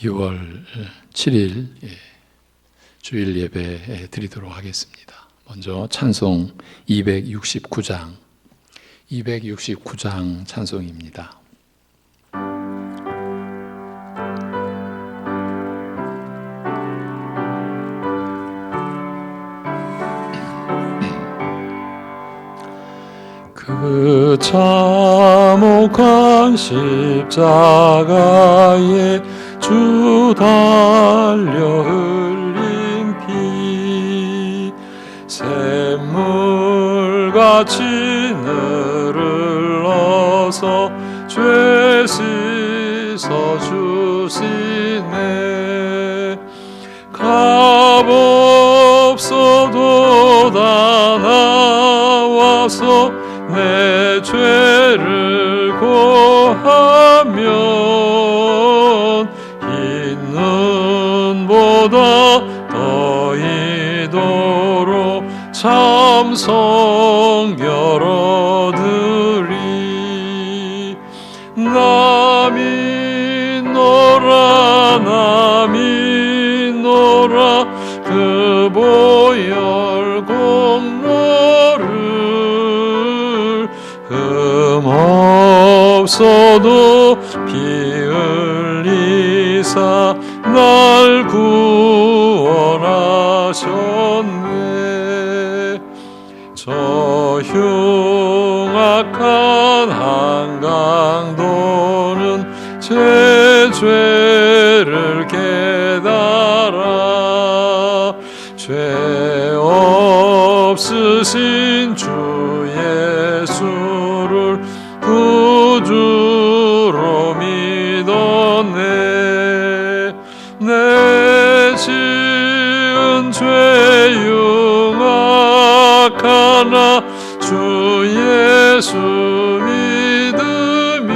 6월 7일 주일 예배 드리도록 하겠습니다. 먼저 찬송 269장 찬송입니다. 그 참혹한 십자가에 주 달려 흘린 피 샘물같이 늘흘러서 죄 씻어주시네. 값없어도 다 나와서 내 죄를 고하면 흰 눈보다 더 이도록 참성결 얻으리. 나 믿노라 그 보혈 공로를 흠없어도 피 흘리사 날 구원하셨네. 저 흉악한 한강도는 제 죄를 깨달아 죄 없으신 주 예수를 구주로 믿었네. 내 지은 죄 흉악하나 주 예수 믿으면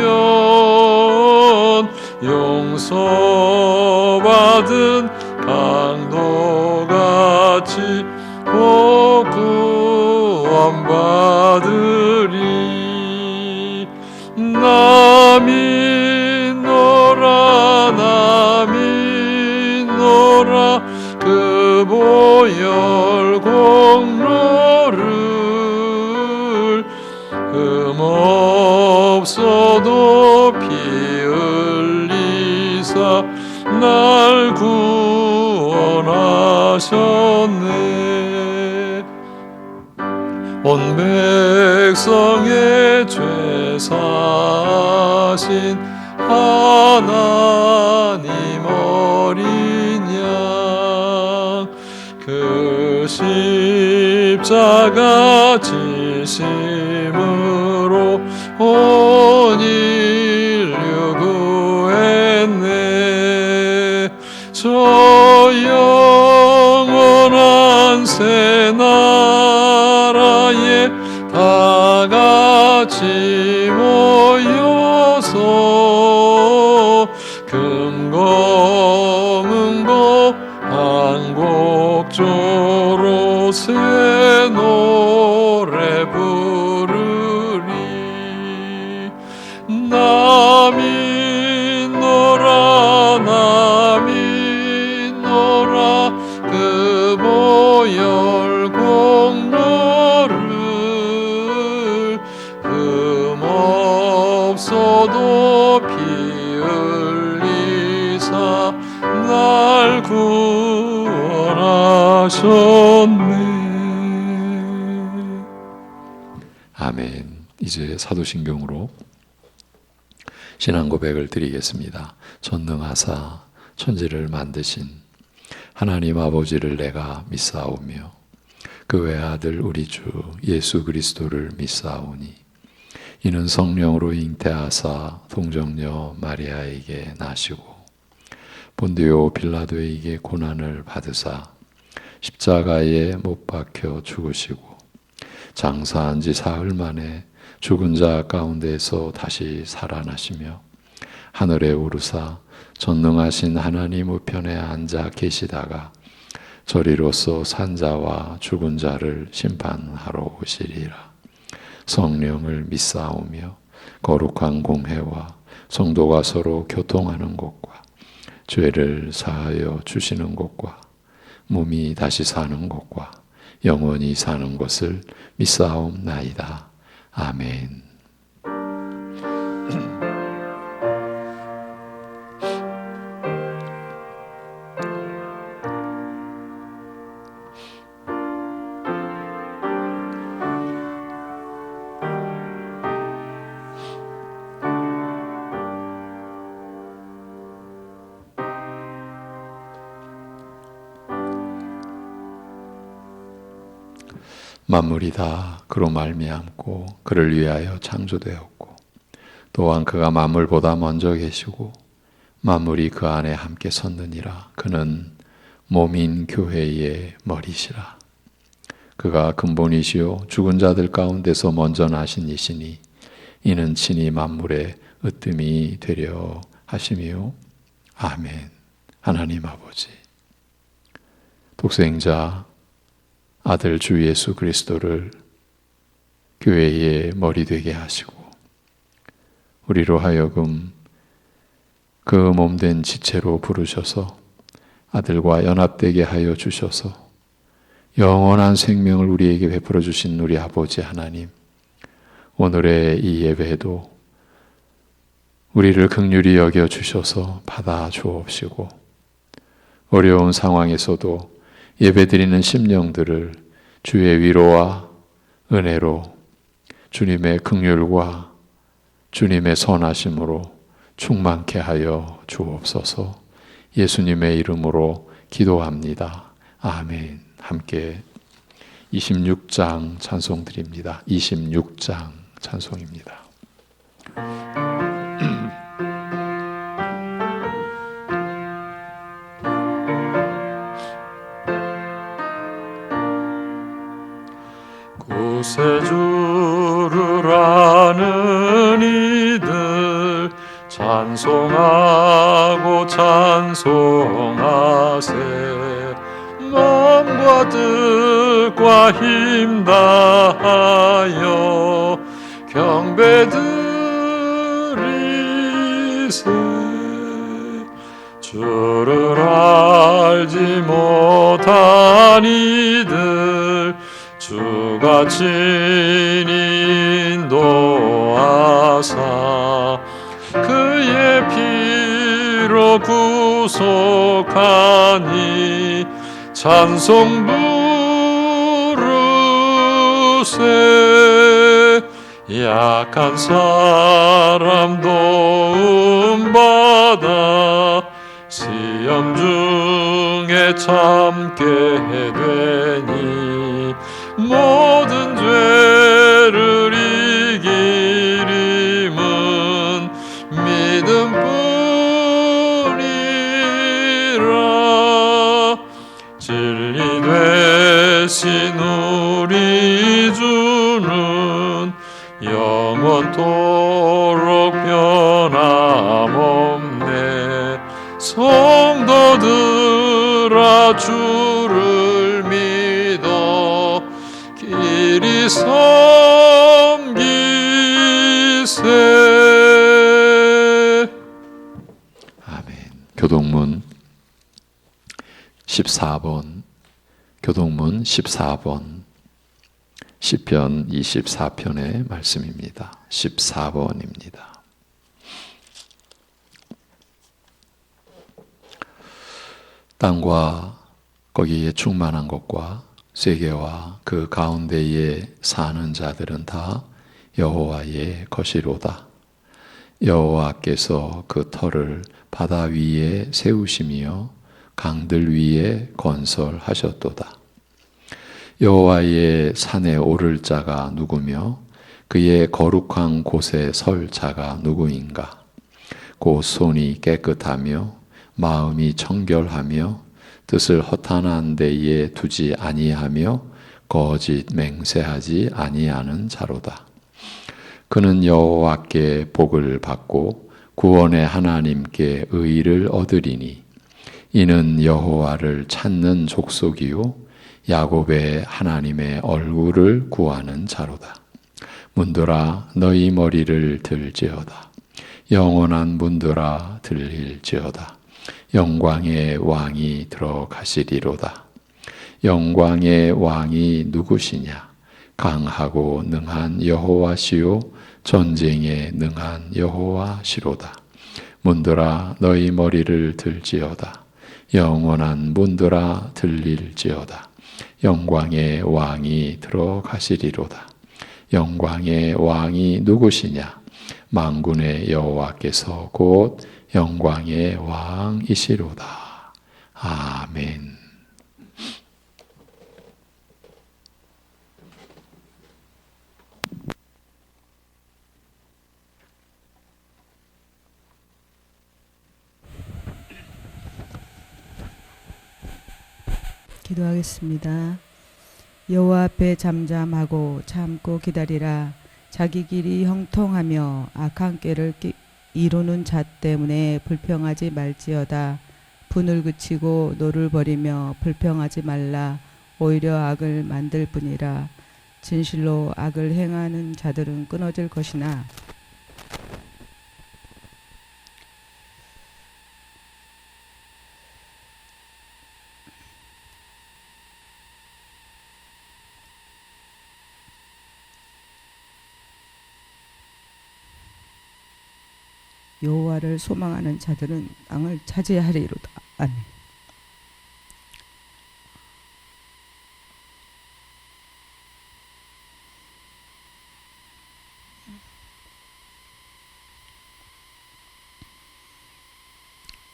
용서받은 강도같이 구원받으리. 나 믿노라 그 보혈 공로를 흠없어도 피 흘리사 날 구원하셨네. 온 백성의 죄 사신 하나님 어린 양 그 십자가 지심으로 온 인류 구했네. 저 영원한 새 나라에 다 같이 모여서 금고 문고 한곡조로 새 노래 부르리. 나 믿노라 그 보혈 공로를 흠없어도 피 흘리사 날 구원하셨네. 아멘. 이제 사도신경으로 신앙 고백을 드리겠습니다. 전능하사 천지를 만드신 하나님 아버지를 내가 믿사오며 그 외아들 우리 주 예수 그리스도를 믿사오니 이는 성령으로 잉태하사 동정녀 마리아에게 나시고 본디오 빌라도에게 고난을 받으사 십자가에 못 박혀 죽으시고 장사한 지 사흘 만에 죽은 자 가운데서 다시 살아나시며 하늘에 오르사 전능하신 하나님 우편에 앉아 계시다가 저리로서 산 자와 죽은 자를 심판하러 오시리라. 성령을 믿사오며 거룩한 공회와 성도가 서로 교통하는 것과 죄를 사하여 주시는 것과 몸이 다시 사는 것과 영원히 사는 것을 믿사옵나이다. 아멘. 만물이 다 그로 말미암고 그를 위하여 창조되었고 또한 그가 만물보다 먼저 계시고 만물이 그 안에 함께 섰느니라. 그는 몸인 교회의 머리시라. 그가 근본이시요 죽은 자들 가운데서 먼저 나신 이시니 이는 친히 만물의 으뜸이 되려 하심이요. 아멘. 하나님 아버지, 독생자 아들 주 예수 그리스도를 교회의 머리 되게 하시고 우리로 하여금 그 몸된 지체로 부르셔서 아들과 연합되게 하여 주셔서 영원한 생명을 우리에게 베풀어 주신 우리 아버지 하나님, 오늘의 이 예배도 우리를 긍휼히 여겨 주셔서 받아 주옵시고 어려운 상황에서도 예배드리는 심령들을 주의 위로와 은혜로 주님의 긍휼과 주님의 선하심으로 충만케 하여 주옵소서. 예수님의 이름으로 기도합니다. 아멘. 함께 26장 찬송 드립니다. 26장 찬송입니다. 구세주를 아는 이들 찬송하고 찬송하세. 마음과 뜻과 힘 다하여 경배드리세. 주를 알지 못한 이들 주가 친히 인도하사 그의 피로 구속하니 찬송 부르세. 약한 사람 도움받아 시험 중에 참게 되니 모든 죄를 이기림은 믿음뿐이라. 진리 되신 우리 주는 영원토록 변함없네. 성도들아 주를 믿어 길이 섬기세. 아멘. 교동문 14번, 교동문 14번, 시편 24편의 말씀입니다. 14번입니다. 땅과 거기에 충만한 것과 세계와 그 가운데에 사는 자들은 다 여호와의 것이로다. 여호와께서 그 터를 바다 위에 세우시며 강들 위에 건설하셨도다. 여호와의 산에 오를 자가 누구며 그의 거룩한 곳에 설 자가 누구인가? 곧 손이 깨끗하며 마음이 청결하며 뜻을 허탄한 데에 두지 아니하며 거짓 맹세하지 아니하는 자로다. 그는 여호와께 복을 받고 구원의 하나님께 의를 얻으리니 이는 여호와를 찾는 족속이요 야곱의 하나님의 얼굴을 구하는 자로다. 문들아 너희 머리를 들지어다. 영원한 문들아 들릴지어다. 영광의 왕이 들어가시리로다. 영광의 왕이 누구시냐? 강하고 능한 여호와시요 전쟁에 능한 여호와시로다. 문들아 너희 머리를 들지어다. 영원한 문들아 들릴지어다. 영광의 왕이 들어가시리로다. 영광의 왕이 누구시냐? 만군의 여호와께서 곧 영광의 왕이시로다. 아멘. 기도하겠습니다. 여호와 앞에 잠잠하고 참고 기다리라. 자기 길이 형통하며 악한 꾀를 이루는 자 때문에 불평하지 말지어다. 분을 그치고 노를 버리며 불평하지 말라. 오히려 악을 만들 뿐이라. 진실로 악을 행하는 자들은 끊어질 것이나 여호와를 소망하는 자들은 땅을 차지하리로다. 아멘.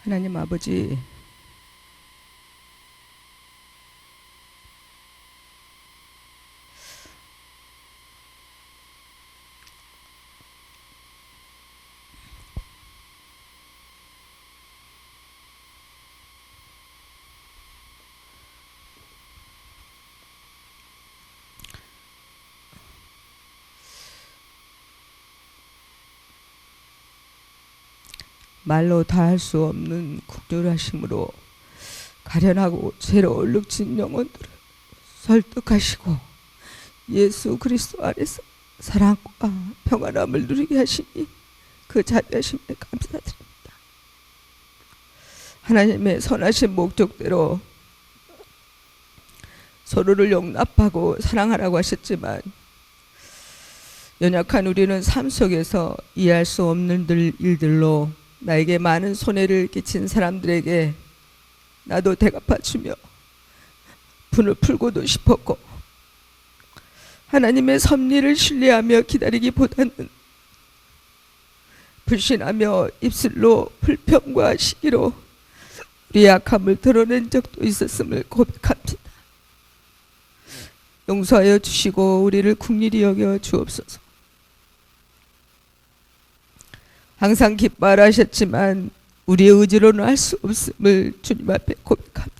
하나님 아버지, 말로 다 할 수 없는 국률하심으로 가련하고 죄로 얼룩진 영혼들을 설득하시고 예수 그리스도 안에서 사랑과 평안함을 누리게 하시니 그 자비하심에 감사드립니다. 하나님의 선하신 목적대로 서로를 용납하고 사랑하라고 하셨지만 연약한 우리는 삶 속에서 이해할 수 없는 일들로 나에게 많은 손해를 끼친 사람들에게 나도 대갚아주며 분을 풀고도 싶었고, 하나님의 섭리를 신뢰하며 기다리기보다는 불신하며 입술로 불평과 시기로 우리의 약함을 드러낸 적도 있었음을 고백합니다. 용서하여 주시고 우리를 긍휼히 여겨 주옵소서. 항상 기뻐하라 하셨지만 우리의 의지로는 할 수 없음을 주님 앞에 고백합니다.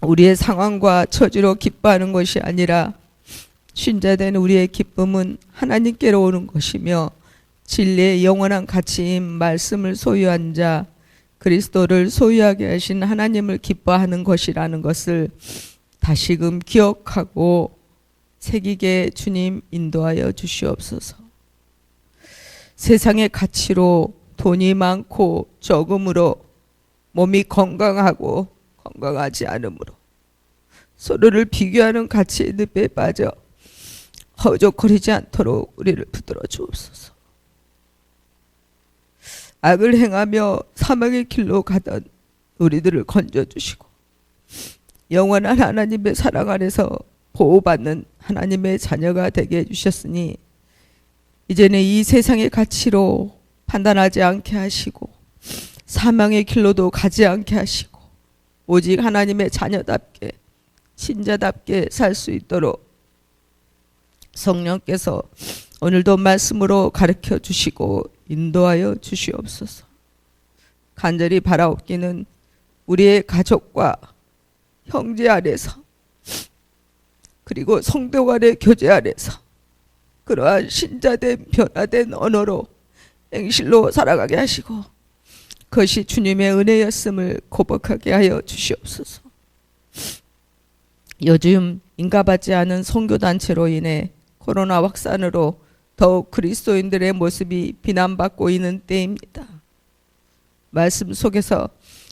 우리의 상황과 처지로 기뻐하는 것이 아니라 신자된 우리의 기쁨은 하나님께로 오는 것이며 진리의 영원한 가치인 말씀을 소유한 자 그리스도를 소유하게 하신 하나님을 기뻐하는 것이라는 것을 다시금 기억하고 새기게 주님 인도하여 주시옵소서. 세상의 가치로 돈이 많고 적음으로 몸이 건강하고 건강하지 않으므로 서로를 비교하는 가치의 늪에 빠져 허우적거리지 않도록 우리를 붙들어 주옵소서. 악을 행하며 사망의 길로 가던 우리들을 건져주시고 영원한 하나님의 사랑 안에서 보호받는 하나님의 자녀가 되게 해주셨으니 이제는 이 세상의 가치로 판단하지 않게 하시고 사망의 길로도 가지 않게 하시고 오직 하나님의 자녀답게 신자답게 살 수 있도록 성령께서 오늘도 말씀으로 가르쳐 주시고 인도하여 주시옵소서. 간절히 바라옵기는 우리의 가족과 형제 안에서 그리고 성도 간의 교제 안에서 그러한 신자된 변화된 언어로 행실로 살아가게 하시고 그것이 주님의 은혜였음을 고백하게 하여 주시옵소서. 요즘 인가받지 않은 선교단체로 인해 코로나 확산으로 더욱 그리스도인들의 모습이 비난받고 있는 때입니다. 말씀 속에서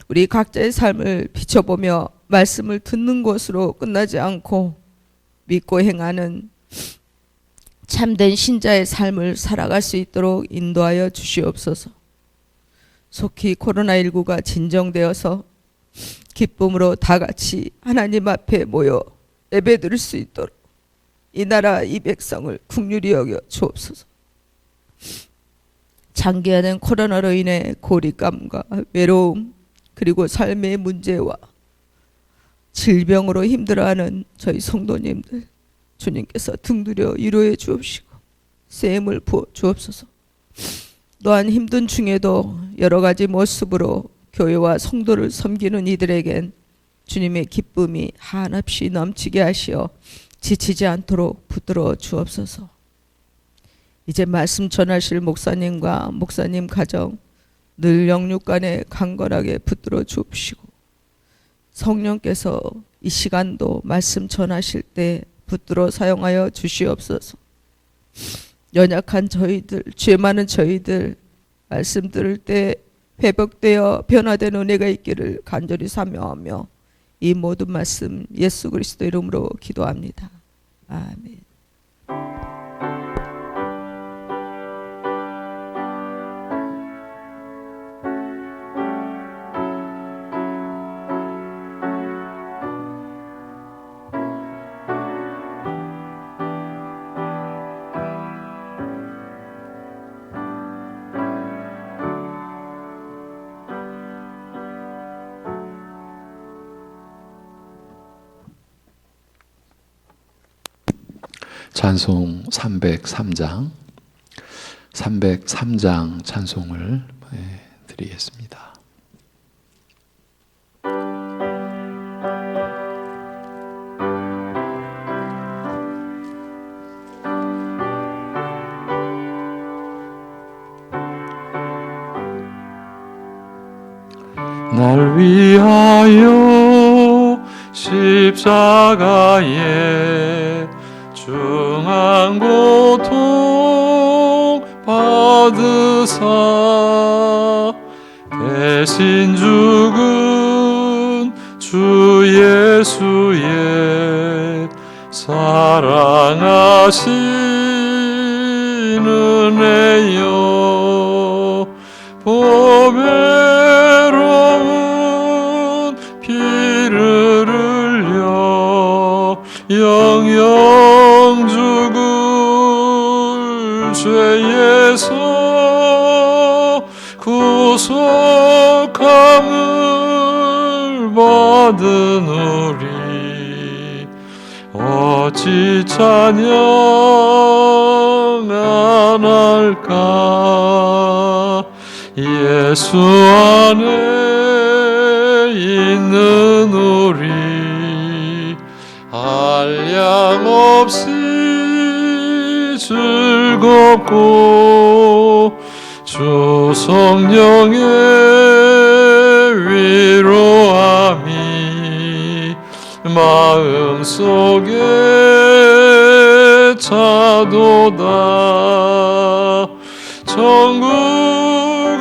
우리 각자의 삶을 비춰보며 말씀을 듣는 것으로 끝나지 않고 믿고 행하는 참된 신자의 삶을 살아갈 수 있도록 인도하여 주시옵소서. 속히 코로나19가 진정되어서 기쁨으로 다 같이 하나님 앞에 모여 예배드릴 수 있도록 이 나라 이 백성을 긍휼히 여겨 주옵소서. 장기화된 코로나로 인해 고립감과 외로움 그리고 삶의 문제와 질병으로 힘들어하는 저희 성도님들 주님께서 등들여 위로해 주옵시고 셈을 부어 주옵소서. 또한 힘든 중에도 여러 가지 모습으로 교회와 성도를 섬기는 이들에겐 주님의 기쁨이 한없이 넘치게 하시어 지치지 않도록 붙들어 주옵소서. 이제 말씀 전하실 목사님과 목사님 가정 늘 영육간에 강건하게 붙들어 주옵시고 성령께서 이 시간도 말씀 전하실 때 붙들어 사용하여 주시옵소서. 연약한 저희들, 죄 많은 저희들 말씀 들을 때 회복되어 변화된 은혜가 있기를 간절히 사모하며 이 모든 말씀 예수 그리스도 이름으로 기도합니다. 아멘. 찬송 303장 찬송을 드리겠습니다. 날 위하여 십자가에 중한 고통 받으사 대신 죽은 주 예수의 사랑하신 은혜여 보배로운 피를 흘려 영영 죽을 죄에서 구속함을 받은 우리 어찌 찬양 안 할까. 예수 안에 있는 우리 한량없이 즐겁고 주 성령의 위로함이 마음속에 차도다. 천국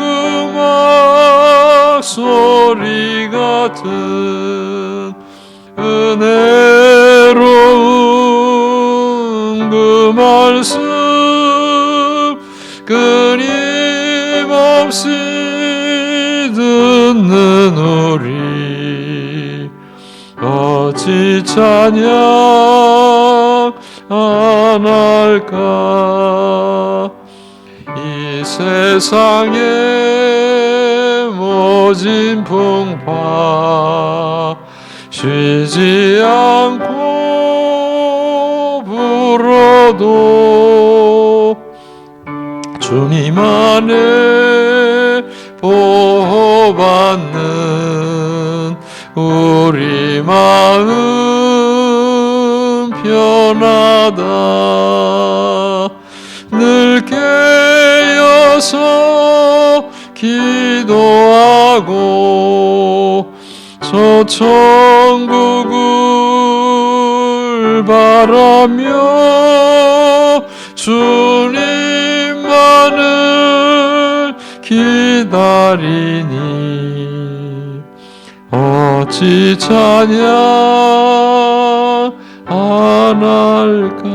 음악 소리 같은 은혜로운 그 말씀 끊임없이 듣는 우리 어찌 찬양 안 할까. 이 세상의 모진 풍파 쉬지 않고 불어도 주님 안에 보호받는 우리 마음 편하다. 늘 깨어서 기도하고 저 천국을 바라며 주 주님만을 기다리니 어찌 찬양 안 할까.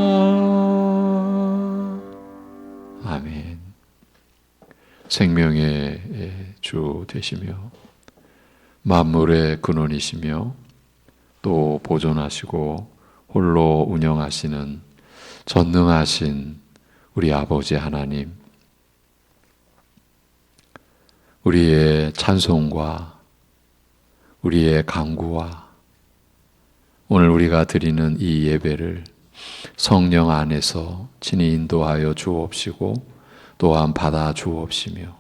아멘. 생명의 주 되시며 만물의 근원이시며 또 보존하시고 홀로 운영하시는 전능하신 우리 아버지 하나님, 우리의 찬송과 우리의 간구와 오늘 우리가 드리는 이 예배를 성령 안에서 친히 인도하여 주옵시고 또한 받아 주옵시며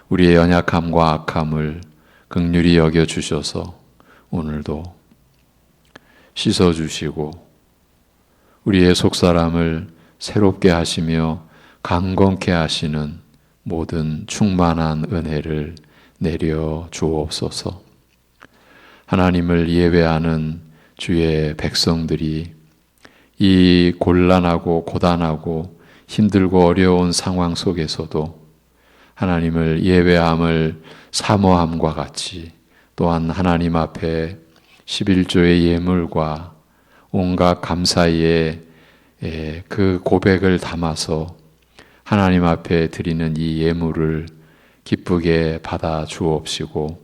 우리의 연약함과 악함을 긍휼히 여겨 주셔서 오늘도 씻어 주시고 우리의 속사람을 새롭게 하시며 강건케 하시는 모든 충만한 은혜를 내려 주옵소서. 하나님을 예배하는 주의 백성들이 이 곤란하고 고단하고 힘들고 어려운 상황 속에서도 하나님을 예배함을 사모함과 같이 또한 하나님 앞에 11조의 예물과 온갖 감사의 그 고백을 담아서 하나님 앞에 드리는 이 예물을 기쁘게 받아 주옵시고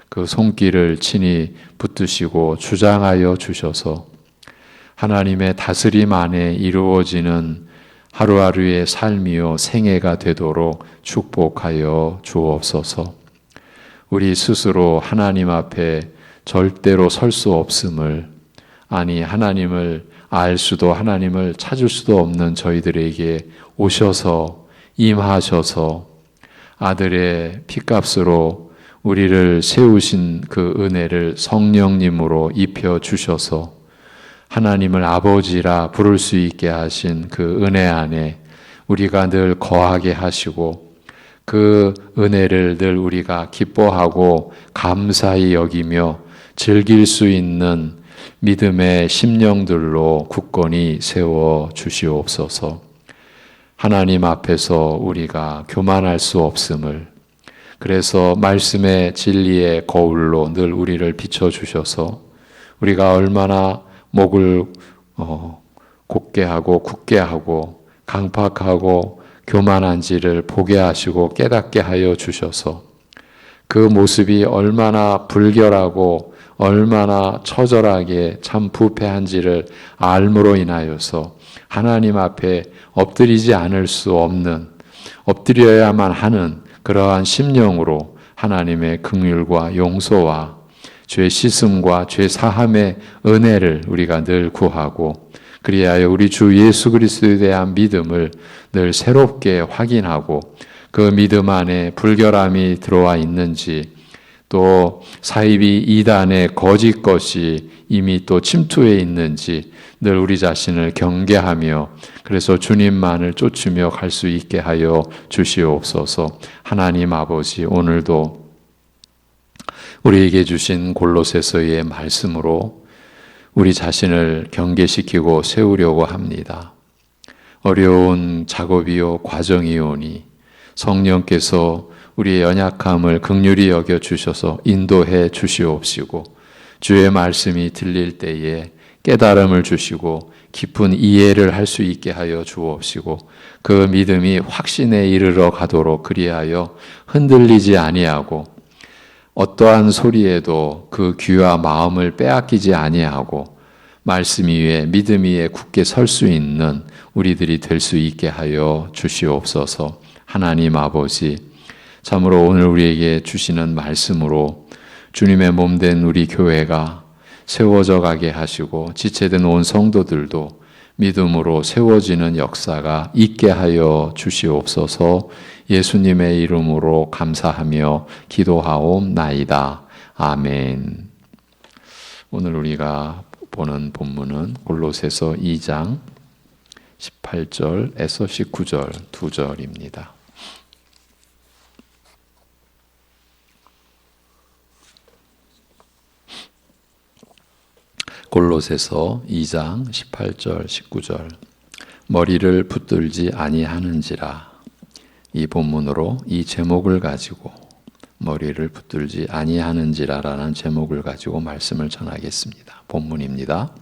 그 손길을 친히 붙드시고 주장하여 주셔서 하나님의 다스림 안에 이루어지는 하루하루의 삶이요 생애가 되도록 축복하여 주옵소서. 우리 스스로 하나님 앞에 절대로 설 수 없음을, 아니 하나님을 알 수도 하나님을 찾을 수도 없는 저희들에게 오셔서 임하셔서 아들의 피값으로 우리를 세우신 그 은혜를 성령님으로 입혀 주셔서 하나님을 아버지라 부를 수 있게 하신 그 은혜 안에 우리가 늘 거하게 하시고 그 은혜를 늘 우리가 기뻐하고 감사히 여기며 즐길 수 있는 믿음의 심령들로 굳건히 세워 주시옵소서. 하나님 앞에서 우리가 교만할 수 없음을, 그래서 말씀의 진리의 거울로 늘 우리를 비춰주셔서 우리가 얼마나 목을 곧게 하고 굳게 하고 강팍하고 교만한지를 보게 하시고 깨닫게 하여 주셔서 그 모습이 얼마나 불결하고 얼마나 처절하게 참 부패한지를 알므로 인하여서 하나님 앞에 엎드리지 않을 수 없는, 엎드려야만 하는 그러한 심령으로 하나님의 긍휼과 용서와 죄 씻음과 죄 사함의 은혜를 우리가 늘 구하고 그리하여 우리 주 예수 그리스도에 대한 믿음을 늘 새롭게 확인하고 그 믿음 안에 불결함이 들어와 있는지 또 사이비 이단의 거짓 것이 이미 또 침투해 있는지 늘 우리 자신을 경계하며 그래서 주님만을 쫓으며 갈 수 있게 하여 주시옵소서. 하나님 아버지, 오늘도 우리에게 주신 골로새서의 말씀으로 우리 자신을 경계시키고 세우려고 합니다. 어려운 작업이요 과정이오니 성령께서 우리의 연약함을 긍휼히 여겨 주셔서 인도해 주시옵시고 주의 말씀이 들릴 때에 깨달음을 주시고 깊은 이해를 할 수 있게 하여 주옵시고 그 믿음이 확신에 이르러 가도록 그리하여 흔들리지 아니하고 어떠한 소리에도 그 귀와 마음을 빼앗기지 아니하고 말씀 위에 믿음 위에 굳게 설 수 있는 우리들이 될 수 있게 하여 주시옵소서. 하나님 아버지, 참으로 오늘 우리에게 주시는 말씀으로 주님의 몸된 우리 교회가 세워져 가게 하시고 지체된 온 성도들도 믿음으로 세워지는 역사가 있게 하여 주시옵소서. 예수님의 이름으로 감사하며 기도하옵나이다. 아멘. 오늘 우리가 보는 본문은 골로새서 2장 18절에서 19절 2절입니다. 골로새서 2장 18절 19절 머리를 붙들지 아니하는지라. 이 본문으로 이 제목을 가지고 머리를 붙들지 아니하는지라라는 제목을 가지고 말씀을 전하겠습니다. 본문입니다.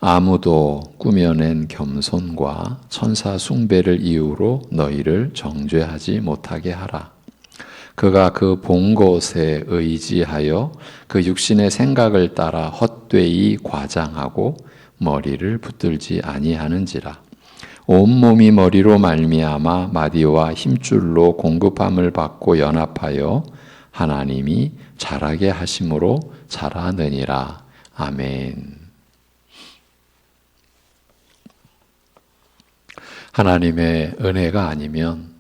아무도 꾸며낸 겸손과 천사 숭배를 이유로 너희를 정죄하지 못하게 하라. 그가 그 본 것에 의지하여 그 육신의 생각을 따라 헛되이 과장하고 머리를 붙들지 아니하는지라. 온몸이 머리로 말미암아 마디와 힘줄로 공급함을 받고 연합하여 하나님이 자라게 하심으로 자라느니라. 아멘. 하나님의 은혜가 아니면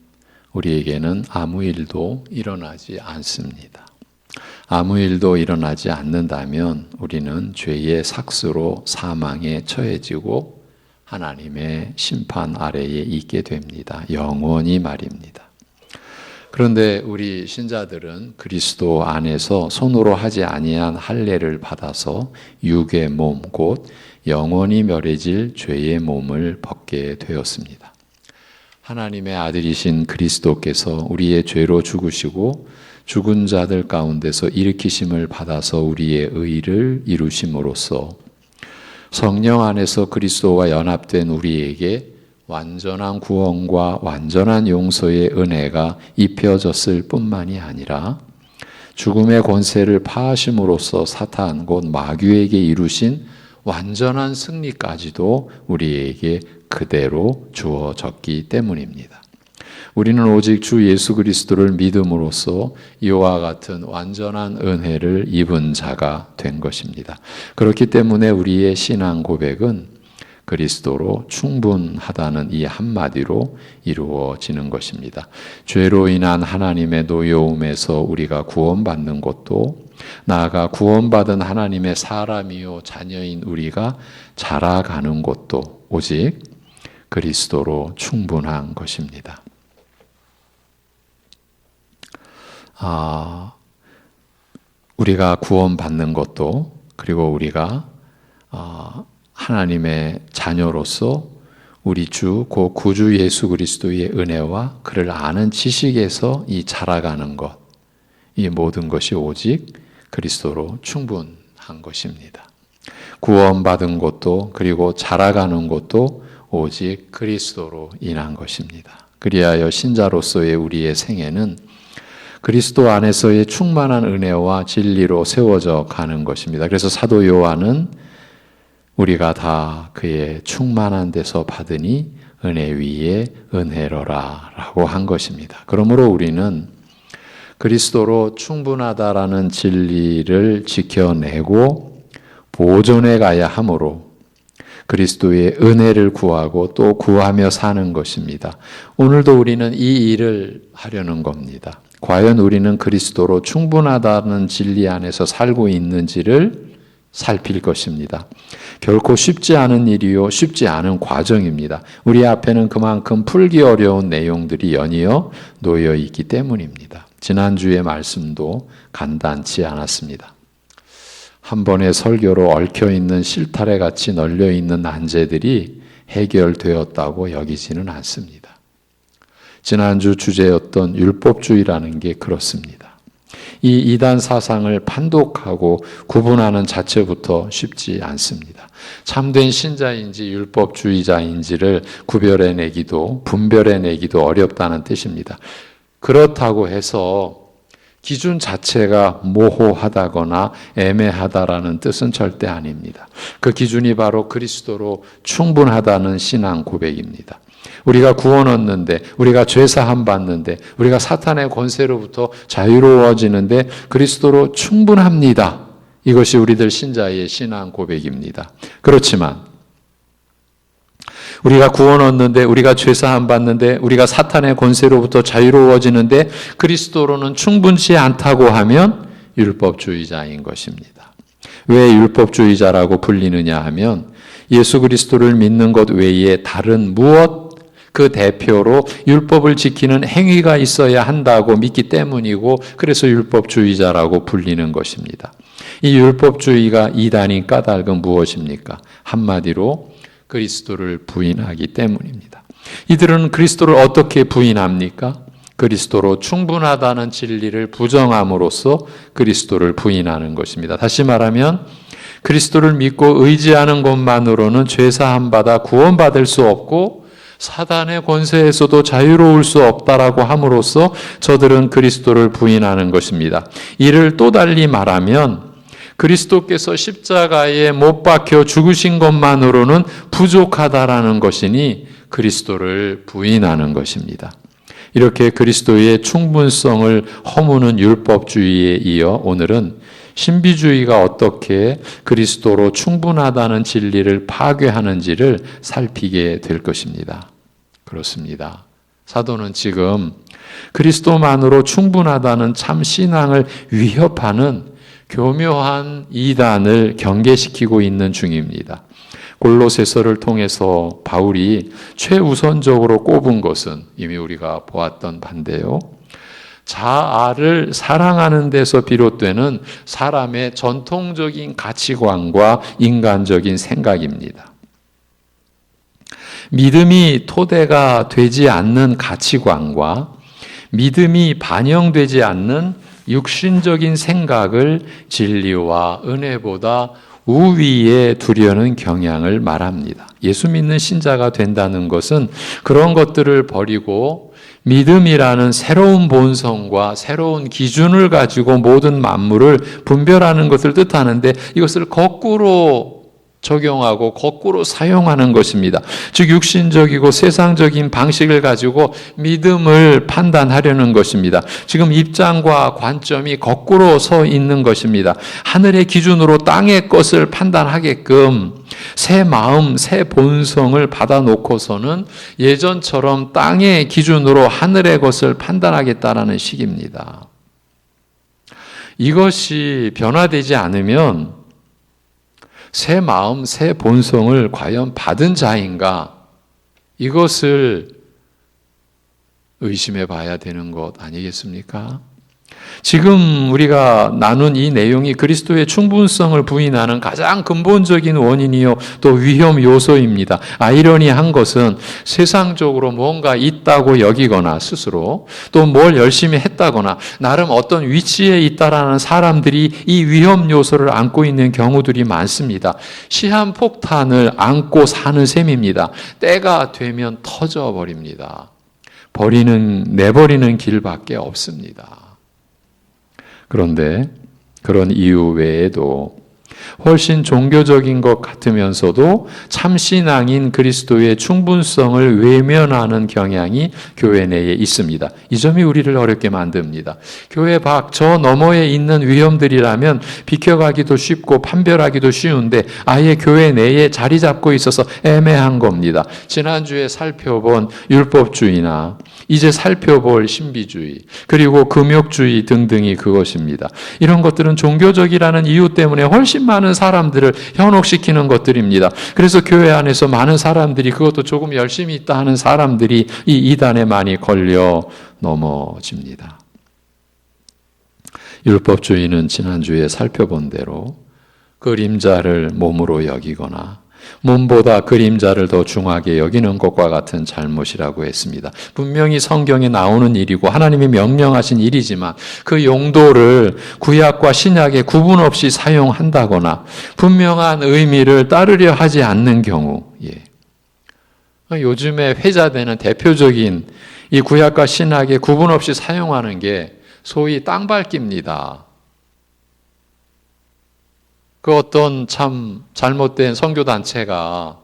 우리에게는 아무 일도 일어나지 않습니다. 아무 일도 일어나지 않는다면 우리는 죄의 삭스로 사망에 처해지고 하나님의 심판 아래에 있게 됩니다. 영원히 말입니다. 그런데 우리 신자들은 그리스도 안에서 손으로 하지 아니한 할례를 받아서 육의 몸 곧 영원히 멸해질 죄의 몸을 벗게 되었습니다. 하나님의 아들이신 그리스도께서 우리의 죄로 죽으시고 죽은 자들 가운데서 일으키심을 받아서 우리의 의를 이루심으로써 성령 안에서 그리스도와 연합된 우리에게 완전한 구원과 완전한 용서의 은혜가 입혀졌을 뿐만이 아니라 죽음의 권세를 파하심으로써 사탄 곧 마귀에게 이루신 완전한 승리까지도 우리에게 그대로 주어졌기 때문입니다. 우리는 오직 주 예수 그리스도를 믿음으로써 이와 같은 완전한 은혜를 입은 자가 된 것입니다. 그렇기 때문에 우리의 신앙 고백은 그리스도로 충분하다는 이 한마디로 이루어지는 것입니다. 죄로 인한 하나님의 노여움에서 우리가 구원받는 것도 나아가 구원받은 하나님의 사람이요 자녀인 우리가 자라가는 것도 오직 그리스도로 충분한 것입니다. 우리가 구원받는 것도 그리고 우리가 하나님의 자녀로서 우리 주 곧 구주 예수 그리스도의 은혜와 그를 아는 지식에서 이 자라가는 것, 이 모든 것이 오직 그리스도로 충분한 것입니다. 구원받은 것도 그리고 자라가는 것도 오직 그리스도로 인한 것입니다. 그리하여 신자로서의 우리의 생애는 그리스도 안에서의 충만한 은혜와 진리로 세워져 가는 것입니다. 그래서 사도 요한은 우리가 다 그의 충만한 데서 받으니 은혜 위에 은혜로라 라고 한 것입니다. 그러므로 우리는 그리스도로 충분하다라는 진리를 지켜내고 보존해 가야 하므로 그리스도의 은혜를 구하고 또 구하며 사는 것입니다. 오늘도 우리는 이 일을 하려는 겁니다. 과연 우리는 그리스도로 충분하다는 진리 안에서 살고 있는지를 살필 것입니다. 결코 쉽지 않은 일이요 쉽지 않은 과정입니다. 우리 앞에는 그만큼 풀기 어려운 내용들이 연이어 놓여 있기 때문입니다. 지난주의 말씀도 간단치 않았습니다. 한 번의 설교로 얽혀있는 실타래 같이 널려있는 난제들이 해결되었다고 여기지는 않습니다. 지난주 주제였던 율법주의라는 게 그렇습니다. 이 이단 사상을 판독하고 구분하는 자체부터 쉽지 않습니다. 참된 신자인지 율법주의자인지를 구별해내기도 분별해내기도 어렵다는 뜻입니다. 그렇다고 해서 기준 자체가 모호하다거나 애매하다라는 뜻은 절대 아닙니다. 그 기준이 바로 그리스도로 충분하다는 신앙 고백입니다. 우리가 구원 얻는데, 우리가 죄사함 받는데, 우리가 사탄의 권세로부터 자유로워지는데 그리스도로 충분합니다. 이것이 우리들 신자의 신앙 고백입니다. 그렇지만 우리가 구원 얻는데, 우리가 죄사함 받는데, 우리가 사탄의 권세로부터 자유로워지는데 그리스도로는 충분치 않다고 하면 율법주의자인 것입니다. 왜 율법주의자라고 불리느냐 하면 예수 그리스도를 믿는 것 외에 다른 무엇 그 대표로 율법을 지키는 행위가 있어야 한다고 믿기 때문이고 그래서 율법주의자라고 불리는 것입니다. 이 율법주의가 이단인 까닭은 무엇입니까? 한마디로 그리스도를 부인하기 때문입니다. 이들은 그리스도를 어떻게 부인합니까? 그리스도로 충분하다는 진리를 부정함으로써 그리스도를 부인하는 것입니다. 다시 말하면 그리스도를 믿고 의지하는 것만으로는 죄사함 받아 구원받을 수 없고 사단의 권세에서도 자유로울 수 없다라고 함으로써 저들은 그리스도를 부인하는 것입니다. 이를 또 달리 말하면 그리스도께서 십자가에 못 박혀 죽으신 것만으로는 부족하다라는 것이니 그리스도를 부인하는 것입니다. 이렇게 그리스도의 충분성을 허무는 율법주의에 이어 오늘은 신비주의가 어떻게 그리스도로 충분하다는 진리를 파괴하는지를 살피게 될 것입니다. 그렇습니다. 사도는 지금 그리스도만으로 충분하다는 참 신앙을 위협하는 교묘한 이단을 경계시키고 있는 중입니다. 골로새서를 통해서 바울이 최우선적으로 꼽은 것은 이미 우리가 보았던 바인데요. 자아를 사랑하는 데서 비롯되는 사람의 전통적인 가치관과 인간적인 생각입니다. 믿음이 토대가 되지 않는 가치관과 믿음이 반영되지 않는 육신적인 생각을 진리와 은혜보다 우위에 두려는 경향을 말합니다. 예수 믿는 신자가 된다는 것은 그런 것들을 버리고 믿음이라는 새로운 본성과 새로운 기준을 가지고 모든 만물을 분별하는 것을 뜻하는데 이것을 거꾸로 적용하고 거꾸로 사용하는 것입니다. 즉 육신적이고 세상적인 방식을 가지고 믿음을 판단하려는 것입니다. 지금 입장과 관점이 거꾸로 서 있는 것입니다. 하늘의 기준으로 땅의 것을 판단하게끔 새 마음, 새 본성을 받아놓고서는 예전처럼 땅의 기준으로 하늘의 것을 판단하겠다라는 식입니다. 이것이 변화되지 않으면 새 마음, 새 본성을 과연 받은 자인가? 이것을 의심해 봐야 되는 것 아니겠습니까? 지금 우리가 나눈 이 내용이 그리스도의 충분성을 부인하는 가장 근본적인 원인이요 또 위험 요소입니다. 아이러니한 것은 세상적으로 뭔가 있다고 여기거나 스스로 또 뭘 열심히 했다거나 나름 어떤 위치에 있다라는 사람들이 이 위험 요소를 안고 있는 경우들이 많습니다. 시한폭탄을 안고 사는 셈입니다. 때가 되면 터져버립니다. 내버리는 길밖에 없습니다. 그런데 그런 이유 외에도 훨씬 종교적인 것 같으면서도 참 신앙인 그리스도의 충분성을 외면하는 경향이 교회 내에 있습니다. 이 점이 우리를 어렵게 만듭니다. 교회 밖 저 너머에 있는 위험들이라면 비켜가기도 쉽고 판별하기도 쉬운데 아예 교회 내에 자리 잡고 있어서 애매한 겁니다. 지난주에 살펴본 율법주의나 이제 살펴볼 신비주의 그리고 금욕주의 등등이 그것입니다. 이런 것들은 종교적이라는 이유 때문에 훨씬 많은 사람들을 현혹시키는 것들입니다. 그래서 교회 안에서 많은 사람들이 그것도 조금 열심히 있다 하는 사람들이 이 이단에 많이 걸려 넘어집니다. 율법주의는 지난주에 살펴본 대로 그림자를 몸으로 여기거나 몸보다 그림자를 더 중하게 여기는 것과 같은 잘못이라고 했습니다. 분명히 성경에 나오는 일이고 하나님이 명령하신 일이지만 그 용도를 구약과 신약에 구분 없이 사용한다거나 분명한 의미를 따르려 하지 않는 경우, 요즘에 회자되는 대표적인 이 구약과 신약에 구분 없이 사용하는 게 소위 땅밟기입니다. 그 어떤 참 잘못된 선교단체가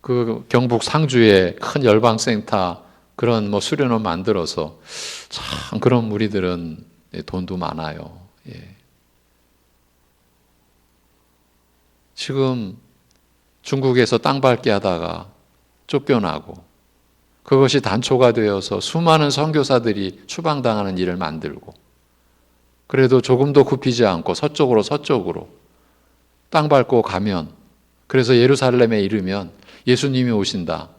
그 경북 상주에 큰 열방센터 그런 수련원 만들어서 참 그런 무리들은 돈도 많아요. 지금 중국에서 땅밟기 하다가 쫓겨나고 그것이 단초가 되어서 수많은 선교사들이 추방당하는 일을 만들고 그래도 조금도 굽히지 않고 서쪽으로 땅 밟고 가면 그래서 예루살렘에 이르면 예수님이 오신다.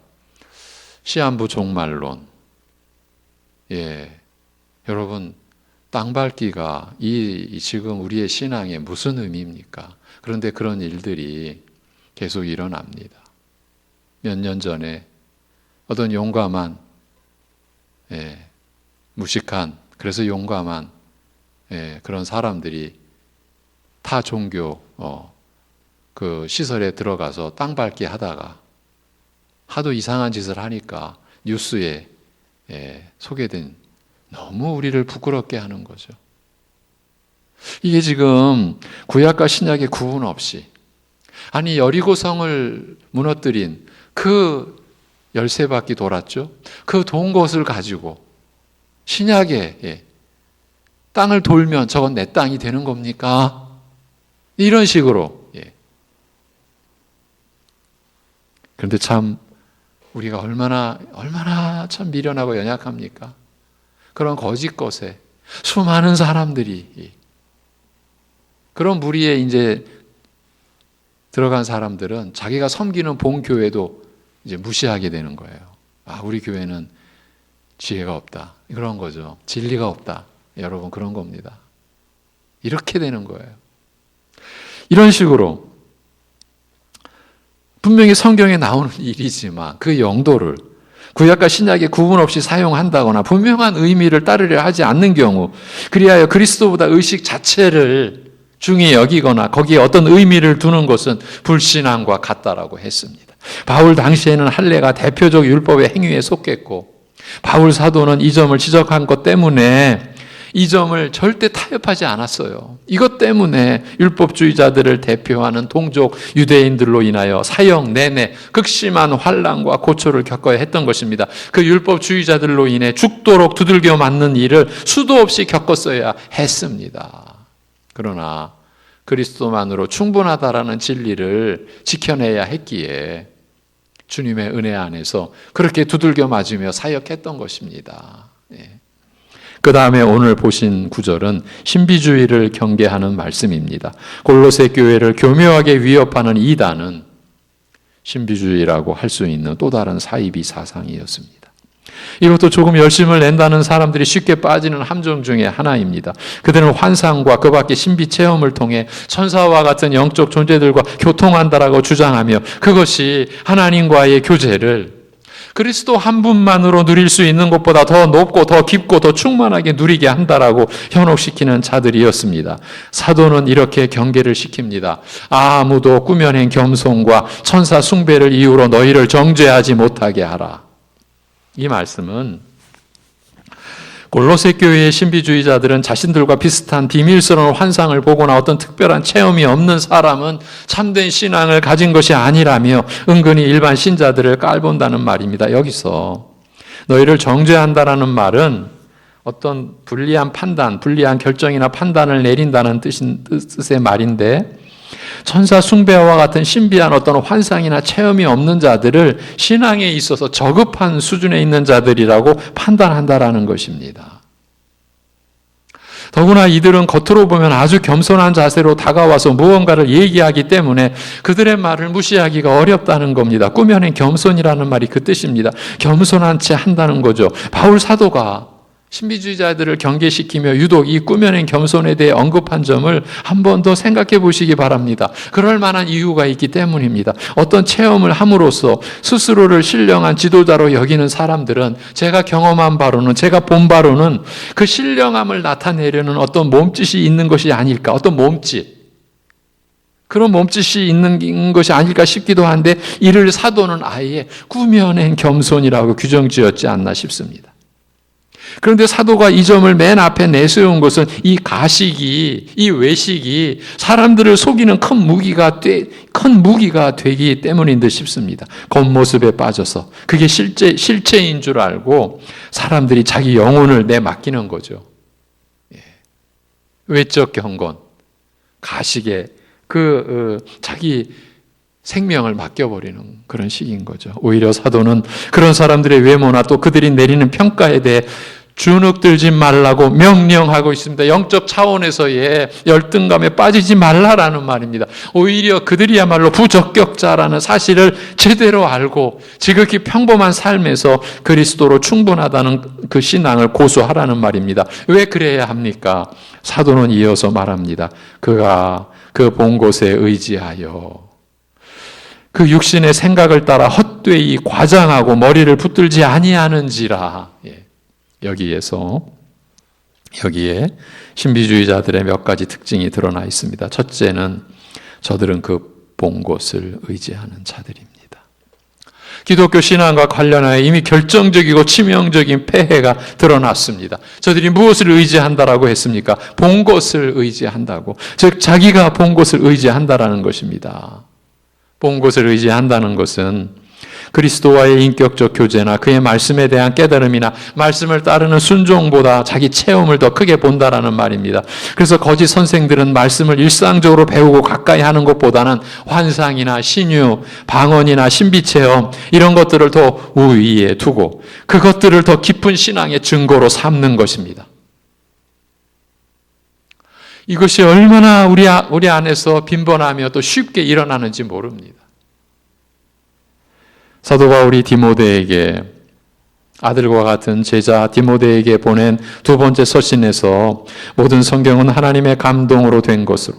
시한부 종말론. 여러분 땅 밟기가 이 지금 우리의 신앙에 무슨 의미입니까? 그런데 그런 일들이 계속 일어납니다. 몇 년 전에 어떤 용감한, 무식한, 그래서 용감한 그런 사람들이 타 종교 그 시설에 들어가서 땅 밟기 하다가 하도 이상한 짓을 하니까 뉴스에 소개된, 너무 우리를 부끄럽게 하는 거죠. 이게 지금 구약과 신약의 구분 없이, 아니 여리고성을 무너뜨린 그 13바퀴 돌았죠. 그 돈 것을 가지고 신약에 땅을 돌면 저건 내 땅이 되는 겁니까? 이런 식으로. 그런데 참 우리가 얼마나 참 미련하고 연약합니까? 그런 거짓 것에 수많은 사람들이, 그런 무리에 이제 들어간 사람들은 자기가 섬기는 본교회도 이제 무시하게 되는 거예요. 아, 우리 교회는 지혜가 없다. 그런 거죠. 진리가 없다. 여러분, 그런 겁니다. 이렇게 되는 거예요. 이런 식으로 분명히 성경에 나오는 일이지만 그 용도를 구약과 신약의 구분 없이 사용한다거나 분명한 의미를 따르려 하지 않는 경우, 그리하여 그리스도보다 의식 자체를 중히 여기거나 거기에 어떤 의미를 두는 것은 불신앙과 같다라고 했습니다. 바울 당시에는 할례가 대표적 율법의 행위에 속했고, 바울 사도는 이 점을 지적한 것 때문에 이 점을 절대 타협하지 않았어요. 이것 때문에 율법주의자들을 대표하는 동족 유대인들로 인하여 사형 내내 극심한 환난과 고초를 겪어야 했던 것입니다. 그 율법주의자들로 인해 죽도록 두들겨 맞는 일을 수도 없이 겪었어야 했습니다. 그러나 그리스도만으로 충분하다라는 진리를 지켜내야 했기에 주님의 은혜 안에서 그렇게 두들겨 맞으며 사역했던 것입니다. 그 다음에 오늘 보신 구절은 신비주의를 경계하는 말씀입니다. 골로새 교회를 교묘하게 위협하는 이단은 신비주의라고 할 수 있는 또 다른 사이비 사상이었습니다. 이것도 조금 열심을 낸다는 사람들이 쉽게 빠지는 함정 중에 하나입니다. 그들은 환상과 그 밖의 신비 체험을 통해 천사와 같은 영적 존재들과 교통한다라고 주장하며 그것이 하나님과의 교제를 그리스도 한 분만으로 누릴 수 있는 것보다 더 높고 더 깊고 더 충만하게 누리게 한다라고 현혹시키는 자들이었습니다. 사도는 이렇게 경계를 시킵니다. 아무도 꾸며낸 겸손과 천사 숭배를 이유로 너희를 정죄하지 못하게 하라. 이 말씀은 골로새 교회의 신비주의자들은 자신들과 비슷한 비밀스러운 환상을 보거나 어떤 특별한 체험이 없는 사람은 참된 신앙을 가진 것이 아니라며 은근히 일반 신자들을 깔본다는 말입니다. 여기서 너희를 정죄한다라는 말은 어떤 불리한 판단, 불리한 결정이나 판단을 내린다는 뜻의 말인데, 천사 숭배와 같은 신비한 어떤 환상이나 체험이 없는 자들을 신앙에 있어서 저급한 수준에 있는 자들이라고 판단한다라는 것입니다. 더구나 이들은 겉으로 보면 아주 겸손한 자세로 다가와서 무언가를 얘기하기 때문에 그들의 말을 무시하기가 어렵다는 겁니다. 꾸며낸 겸손이라는 말이 그 뜻입니다. 겸손한 채 한다는 거죠. 바울 사도가 신비주의자들을 경계시키며 유독 이 꾸며낸 겸손에 대해 언급한 점을 한 번 더 생각해 보시기 바랍니다. 그럴 만한 이유가 있기 때문입니다. 어떤 체험을 함으로써 스스로를 신령한 지도자로 여기는 사람들은 제가 경험한 바로는, 제가 본 바로는 그 신령함을 나타내려는 어떤 몸짓이 있는 것이 아닐까, 어떤 몸짓, 그런 몸짓이 있는 것이 아닐까 싶기도 한데, 이를 사도는 아예 꾸며낸 겸손이라고 규정지었지 않나 싶습니다. 그런데 사도가 이 점을 맨 앞에 내세운 것은 이 가식이, 이 외식이 사람들을 속이는 큰 무기가 되기 때문인 듯 싶습니다. 겉모습에 빠져서 그게 실체인 줄 알고 사람들이 자기 영혼을 내맡기는 거죠. 외적 경건, 가식에 자기 생명을 맡겨버리는 그런 식인 거죠. 오히려 사도는 그런 사람들의 외모나 또 그들이 내리는 평가에 대해 주눅들지 말라고 명령하고 있습니다. 영적 차원에서의 열등감에 빠지지 말라라는 말입니다. 오히려 그들이야말로 부적격자라는 사실을 제대로 알고 지극히 평범한 삶에서 그리스도로 충분하다는 그 신앙을 고수하라는 말입니다. 왜 그래야 합니까? 사도는 이어서 말합니다. 그가 그 본 곳에 의지하여 그 육신의 생각을 따라 헛되이 과장하고 머리를 붙들지 아니하는지라. 여기에 신비주의자들의 몇 가지 특징이 드러나 있습니다. 첫째는 저들은 그 본 곳을 의지하는 자들입니다. 기독교 신앙과 관련하여 이미 결정적이고 치명적인 폐해가 드러났습니다. 저들이 무엇을 의지한다라고 했습니까? 본 것을 의지한다고. 즉 자기가 본 것을 의지한다라는 것입니다. 본 것을 의지한다는 것은 그리스도와의 인격적 교제나 그의 말씀에 대한 깨달음이나 말씀을 따르는 순종보다 자기 체험을 더 크게 본다라는 말입니다. 그래서 거짓 선생들은 말씀을 일상적으로 배우고 가까이 하는 것보다는 환상이나 신유, 방언이나 신비체험 이런 것들을 더 우위에 두고 그것들을 더 깊은 신앙의 증거로 삼는 것입니다. 이것이 얼마나 우리 안에서 빈번하며 또 쉽게 일어나는지 모릅니다. 사도 바울이 디모데에게 아들과 같은 제자 디모데에게 보낸 두 번째 서신에서 모든 성경은 하나님의 감동으로 된 것으로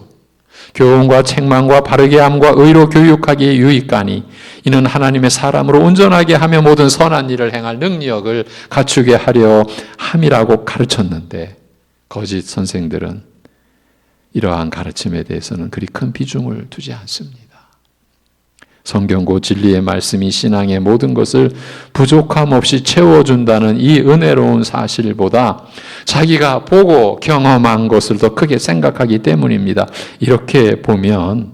교훈과 책망과 바르게 함과 의로 교육하기에 유익하니 이는 하나님의 사람으로 온전하게 하며 모든 선한 일을 행할 능력을 갖추게 하려 함이라고 가르쳤는데 거짓 선생들은 이러한 가르침에 대해서는 그리 큰 비중을 두지 않습니다. 성경고 진리의 말씀이 신앙의 모든 것을 부족함 없이 채워준다는 이 은혜로운 사실보다 자기가 보고 경험한 것을 더 크게 생각하기 때문입니다. 이렇게 보면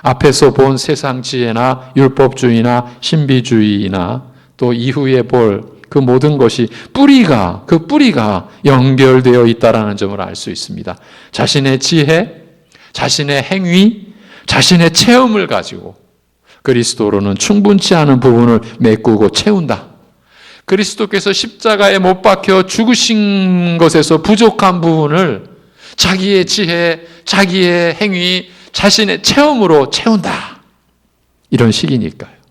앞에서 본 세상 지혜나 율법주의나 신비주의나 또 이후에 볼 그 모든 것이 그 뿌리가 연결되어 있다는 점을 알 수 있습니다. 자신의 지혜, 자신의 행위, 자신의 체험을 가지고 그리스도로는 충분치 않은 부분을 메꾸고 채운다. 그리스도께서 십자가에 못 박혀 죽으신 것에서 부족한 부분을 자기의 지혜, 자기의 행위, 자신의 체험으로 채운다. 이런 식이니까요.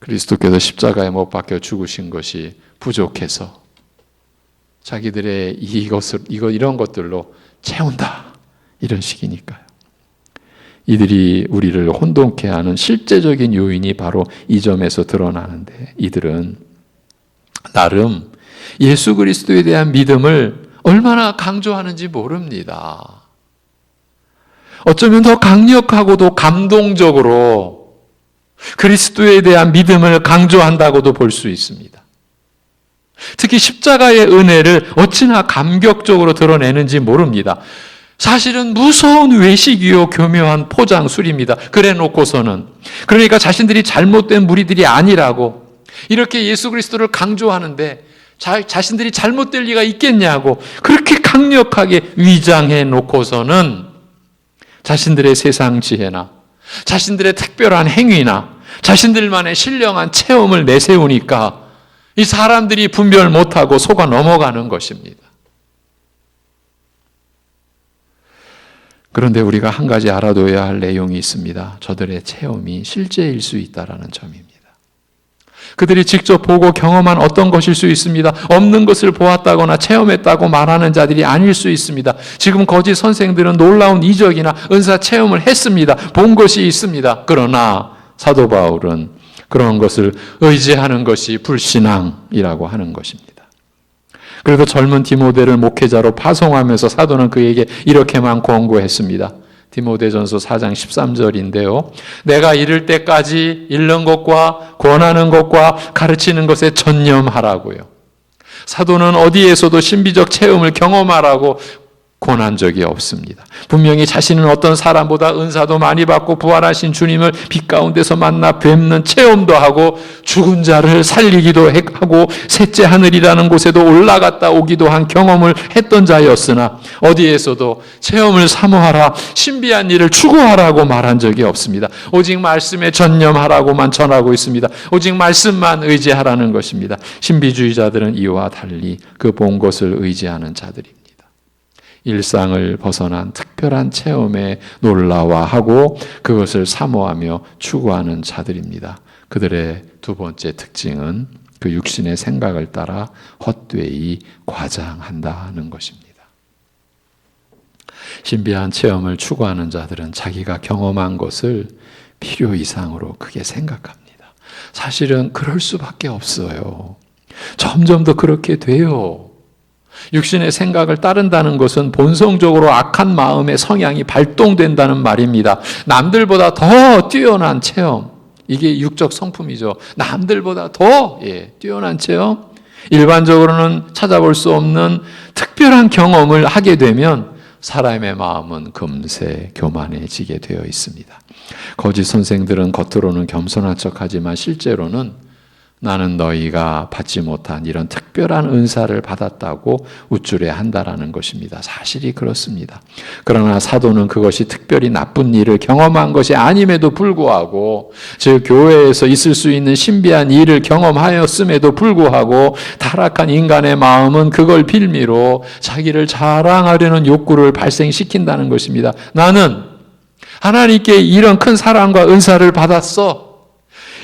그리스도께서 십자가에 못 박혀 죽으신 것이 부족해서 자기들의 이런 것들로 채운다. 이런 식이니까요. 이들이 우리를 혼돈케 하는 실제적인 요인이 바로 이 점에서 드러나는데 이들은 나름 예수 그리스도에 대한 믿음을 얼마나 강조하는지 모릅니다. 어쩌면 더 강력하고도 감동적으로 그리스도에 대한 믿음을 강조한다고도 볼 수 있습니다. 특히 십자가의 은혜를 어찌나 감격적으로 드러내는지 모릅니다. 사실은 무서운 외식이요 교묘한 포장술입니다. 그래 놓고서는 그러니까 자신들이 잘못된 무리들이 아니라고 이렇게 예수 그리스도를 강조하는데 자신들이 잘못될 리가 있겠냐고 그렇게 강력하게 위장해 놓고서는 자신들의 세상 지혜나 자신들의 특별한 행위나 자신들만의 신령한 체험을 내세우니까 이 사람들이 분별 못하고 속아 넘어가는 것입니다. 그런데 우리가 한 가지 알아둬야 할 내용이 있습니다. 저들의 체험이 실제일 수 있다는 점입니다. 그들이 직접 보고 경험한 어떤 것일 수 있습니다. 없는 것을 보았다거나 체험했다고 말하는 자들이 아닐 수 있습니다. 지금 거짓 선생들은 놀라운 이적이나 은사 체험을 했습니다. 본 것이 있습니다. 그러나 사도 바울은 그런 것을 의지하는 것이 불신앙이라고 하는 것입니다. 그래도 젊은 디모데를 목회자로 파송하면서 사도는 그에게 이렇게만 권고했습니다. 디모데전서 4장 13절인데요. 내가 이를 때까지 잃는 것과 권하는 것과 가르치는 것에 전념하라고요. 사도는 어디에서도 신비적 체험을 경험하라고 권한 적이 없습니다. 분명히 자신은 어떤 사람보다 은사도 많이 받고 부활하신 주님을 빛 가운데서 만나 뵙는 체험도 하고 죽은 자를 살리기도 하고 셋째 하늘이라는 곳에도 올라갔다 오기도 한 경험을 했던 자였으나 어디에서도 체험을 사모하라, 신비한 일을 추구하라고 말한 적이 없습니다. 오직 말씀에 전념하라고만 전하고 있습니다. 오직 말씀만 의지하라는 것입니다. 신비주의자들은 이와 달리 그 본 것을 의지하는 자들입니다. 일상을 벗어난 특별한 체험에 놀라워하고 그것을 사모하며 추구하는 자들입니다. 그들의 두 번째 특징은 그 육신의 생각을 따라 헛되이 과장한다는 것입니다. 신비한 체험을 추구하는 자들은 자기가 경험한 것을 필요 이상으로 크게 생각합니다. 사실은 그럴 수밖에 없어요. 점점 더 그렇게 돼요. 육신의 생각을 따른다는 것은 본성적으로 악한 마음의 성향이 발동된다는 말입니다. 남들보다 더 뛰어난 체험, 이게 육적 성품이죠. 남들보다 더 뛰어난 체험, 일반적으로는 찾아볼 수 없는 특별한 경험을 하게 되면 사람의 마음은 금세 교만해지게 되어 있습니다. 거짓 선생들은 겉으로는 겸손한 척하지만 실제로는 나는 너희가 받지 못한 이런 특별한 은사를 받았다고 우쭐해한다라는 것입니다. 사실이 그렇습니다. 그러나 사도는 그것이 특별히 나쁜 일을 경험한 것이 아님에도 불구하고, 즉 교회에서 있을 수 있는 신비한 일을 경험하였음에도 불구하고 타락한 인간의 마음은 그걸 빌미로 자기를 자랑하려는 욕구를 발생시킨다는 것입니다. 나는 하나님께 이런 큰 사랑과 은사를 받았어.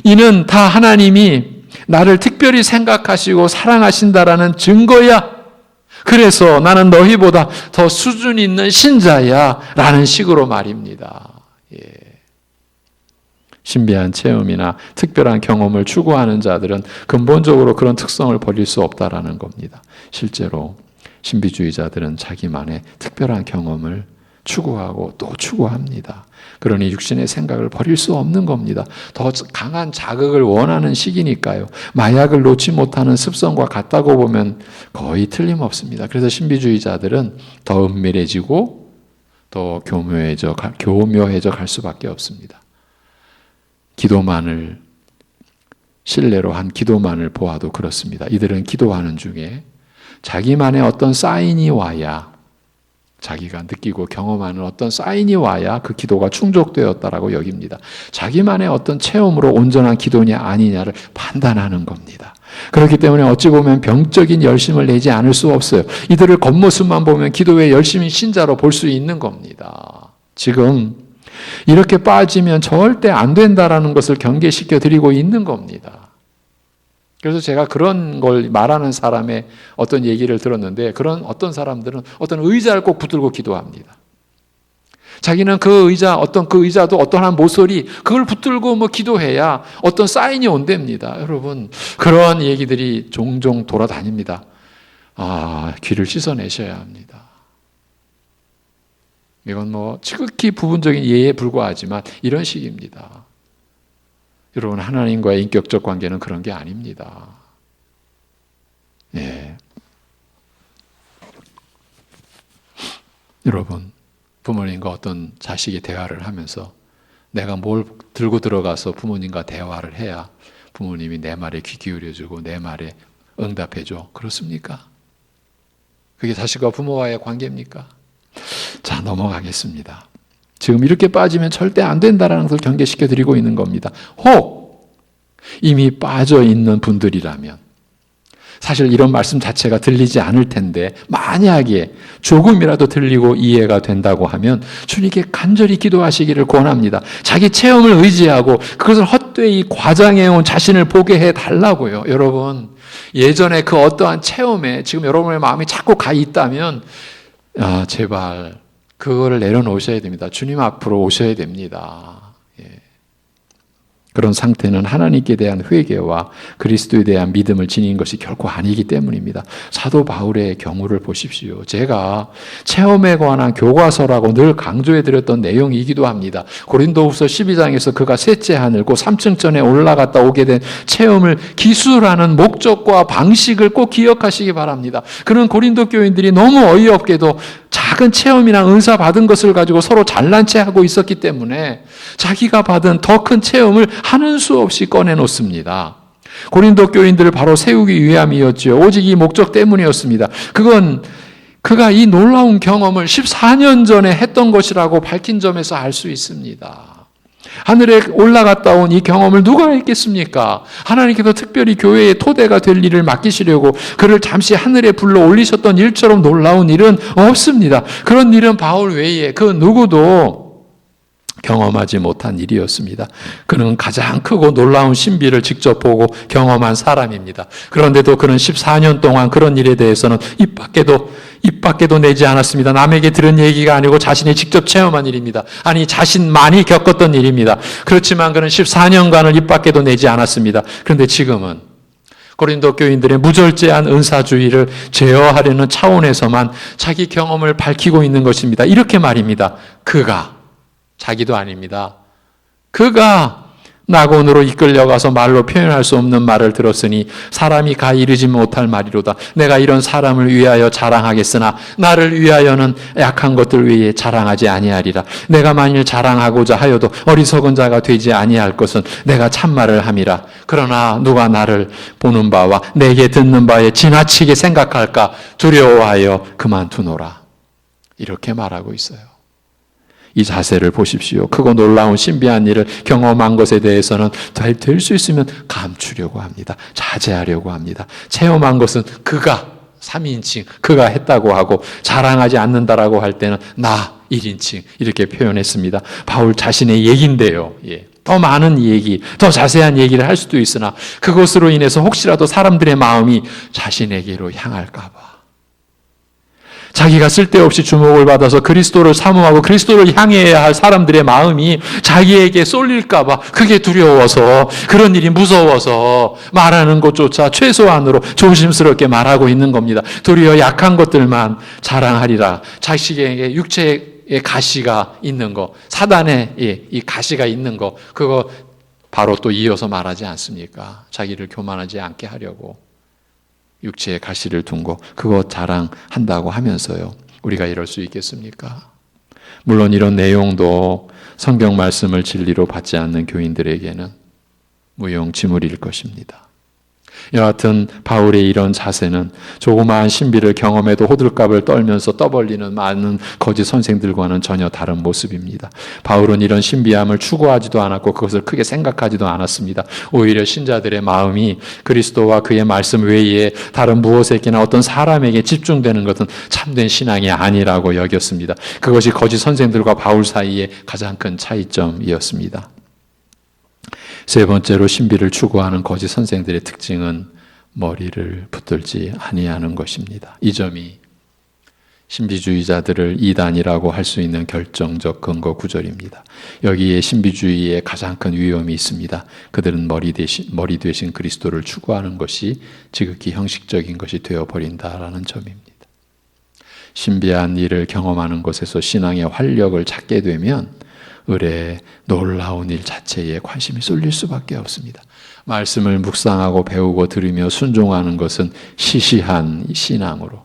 이는 다 하나님이 나를 특별히 생각하시고 사랑하신다라는 증거야. 그래서 나는 너희보다 더 수준 있는 신자야. 라는 식으로 말입니다. 신비한 체험이나 특별한 경험을 추구하는 자들은 근본적으로 그런 특성을 버릴 수 없다라는 겁니다. 실제로 신비주의자들은 자기만의 특별한 경험을 추구하고 또 추구합니다. 그러니 육신의 생각을 버릴 수 없는 겁니다. 더 강한 자극을 원하는 시기니까요. 마약을 놓지 못하는 습성과 같다고 보면 거의 틀림없습니다. 그래서 신비주의자들은 더 은밀해지고 더 교묘해져 갈 수밖에 없습니다. 기도만을 신뢰로 한 기도만을 보아도 그렇습니다. 이들은 기도하는 중에 자기만의 어떤 사인이 와야, 자기가 느끼고 경험하는 어떤 사인이 와야 그 기도가 충족되었다라고 여깁니다. 자기만의 어떤 체험으로 온전한 기도냐 아니냐를 판단하는 겁니다. 그렇기 때문에 어찌 보면 병적인 열심을 내지 않을 수 없어요. 이들을 겉모습만 보면 기도에 열심히 신자로 볼 수 있는 겁니다. 지금 이렇게 빠지면 절대 안 된다라는 것을 경계시켜 드리고 있는 겁니다. 그래서 제가 그런 걸 말하는 사람의 어떤 얘기를 들었는데, 그런 어떤 사람들은 어떤 의자를 꼭 붙들고 기도합니다. 자기는 그 의자도 어떠한 모서리, 그걸 붙들고 기도해야 어떤 사인이 온답니다. 여러분, 그러한 얘기들이 종종 돌아다닙니다. 귀를 씻어내셔야 합니다. 이건 지극히 부분적인 예에 불과하지만 이런 식입니다. 여러분, 하나님과의 인격적 관계는 그런 게 아닙니다. 여러분, 부모님과 어떤 자식이 대화를 하면서 내가 뭘 들고 들어가서 부모님과 대화를 해야 부모님이 내 말에 귀 기울여주고 내 말에 응답해줘. 그렇습니까? 그게 자식과 부모와의 관계입니까? 자, 넘어가겠습니다. 지금 이렇게 빠지면 절대 안 된다라는 것을 경계시켜 드리고 있는 겁니다. 혹 이미 빠져 있는 분들이라면, 사실 이런 말씀 자체가 들리지 않을 텐데 만약에 조금이라도 들리고 이해가 된다고 하면 주님께 간절히 기도하시기를 권합니다. 자기 체험을 의지하고 그것을 헛되이 과장해온 자신을 보게 해달라고요. 여러분, 예전에 그 어떠한 체험에 지금 여러분의 마음이 자꾸 가 있다면 제발 그거를 내려놓으셔야 됩니다. 주님 앞으로 오셔야 됩니다. 그런 상태는 하나님께 대한 회개와 그리스도에 대한 믿음을 지닌 것이 결코 아니기 때문입니다. 사도 바울의 경우를 보십시오. 제가 체험에 관한 교과서라고 늘 강조해드렸던 내용이기도 합니다. 고린도후서 12장에서 그가 셋째 하늘 곧 3층전에 올라갔다 오게 된 체험을 기술하는 목적과 방식을 꼭 기억하시기 바랍니다. 그는 고린도 교인들이 너무 어이없게도 작은 체험이나 은사 받은 것을 가지고 서로 잘난 체 하고 있었기 때문에 자기가 받은 더 큰 체험을 하는 수 없이 꺼내놓습니다. 고린도 교인들을 바로 세우기 위함이었죠. 오직 이 목적 때문이었습니다. 그건 그가 이 놀라운 경험을 14년 전에 했던 것이라고 밝힌 점에서 알 수 있습니다. 하늘에 올라갔다 온 이 경험을 누가 했겠습니까? 하나님께서 특별히 교회의 토대가 될 일을 맡기시려고 그를 잠시 하늘에 불러 올리셨던 일처럼 놀라운 일은 없습니다. 그런 일은 바울 외에 그 누구도 경험하지 못한 일이었습니다. 그는 가장 크고 놀라운 신비를 직접 보고 경험한 사람입니다. 그런데도 그는 14년 동안 그런 일에 대해서는 입 밖에도 내지 않았습니다. 남에게 들은 얘기가 아니고 자신이 직접 체험한 일입니다. 아니, 자신만이 겪었던 일입니다. 그렇지만 그는 14년간을 입 밖에도 내지 않았습니다. 그런데 지금은 고린도 교인들의 무절제한 은사주의를 제어하려는 차원에서만 자기 경험을 밝히고 있는 것입니다. 이렇게 말입니다. 자기도 아닙니다. 그가 낙원으로 이끌려가서 말로 표현할 수 없는 말을 들었으니 사람이 가 이르지 못할 말이로다. 내가 이런 사람을 위하여 자랑하겠으나 나를 위하여는 약한 것들 외에 자랑하지 아니하리라. 내가 만일 자랑하고자 하여도 어리석은 자가 되지 아니할 것은 내가 참말을 함이라. 그러나 누가 나를 보는 바와 내게 듣는 바에 지나치게 생각할까 두려워하여 그만두노라. 이렇게 말하고 있어요. 이 자세를 보십시오. 크고 놀라운 신비한 일을 경험한 것에 대해서는 될 수 있으면 감추려고 합니다. 자제하려고 합니다. 체험한 것은 그가 3인칭, 그가 했다고 하고 자랑하지 않는다라고 할 때는 나 1인칭 이렇게 표현했습니다. 바울 자신의 얘기인데요. 더 많은 얘기, 더 자세한 얘기를 할 수도 있으나 그것으로 인해서 혹시라도 사람들의 마음이 자신에게로 향할까 봐. 자기가 쓸데없이 주목을 받아서 그리스도를 사모하고 그리스도를 향해야 할 사람들의 마음이 자기에게 쏠릴까 봐 그게 두려워서 그런 일이 무서워서 말하는 것조차 최소한으로 조심스럽게 말하고 있는 겁니다. 도리어 약한 것들만 자랑하리라. 자식에게 육체의 가시가 있는 거, 사단의 이 가시가 있는 거, 그거 바로 또 이어서 말하지 않습니까? 자기를 교만하지 않게 하려고. 육체의 가시를 둔 거, 그거 자랑한다고 하면서요. 우리가 이럴 수 있겠습니까? 물론 이런 내용도 성경 말씀을 진리로 받지 않는 교인들에게는 무용지물일 것입니다. 여하튼 바울의 이런 자세는 조그마한 신비를 경험해도 호들갑을 떨면서 떠벌리는 많은 거짓 선생들과는 전혀 다른 모습입니다. 바울은 이런 신비함을 추구하지도 않았고 그것을 크게 생각하지도 않았습니다. 오히려 신자들의 마음이 그리스도와 그의 말씀 외에 다른 무엇에게나 어떤 사람에게 집중되는 것은 참된 신앙이 아니라고 여겼습니다. 그것이 거짓 선생들과 바울 사이의 가장 큰 차이점이었습니다. 세 번째로 신비를 추구하는 거짓 선생들의 특징은 머리를 붙들지 아니하는 것입니다. 이 점이 신비주의자들을 이단이라고 할 수 있는 결정적 근거 구절입니다. 여기에 신비주의의 가장 큰 위험이 있습니다. 그들은 머리 되신 그리스도를 추구하는 것이 지극히 형식적인 것이 되어버린다라는 점입니다. 신비한 일을 경험하는 것에서 신앙의 활력을 찾게 되면 의뢰 놀라운 일 자체에 관심이 쏠릴 수밖에 없습니다. 말씀을 묵상하고 배우고 들으며 순종하는 것은 시시한 신앙으로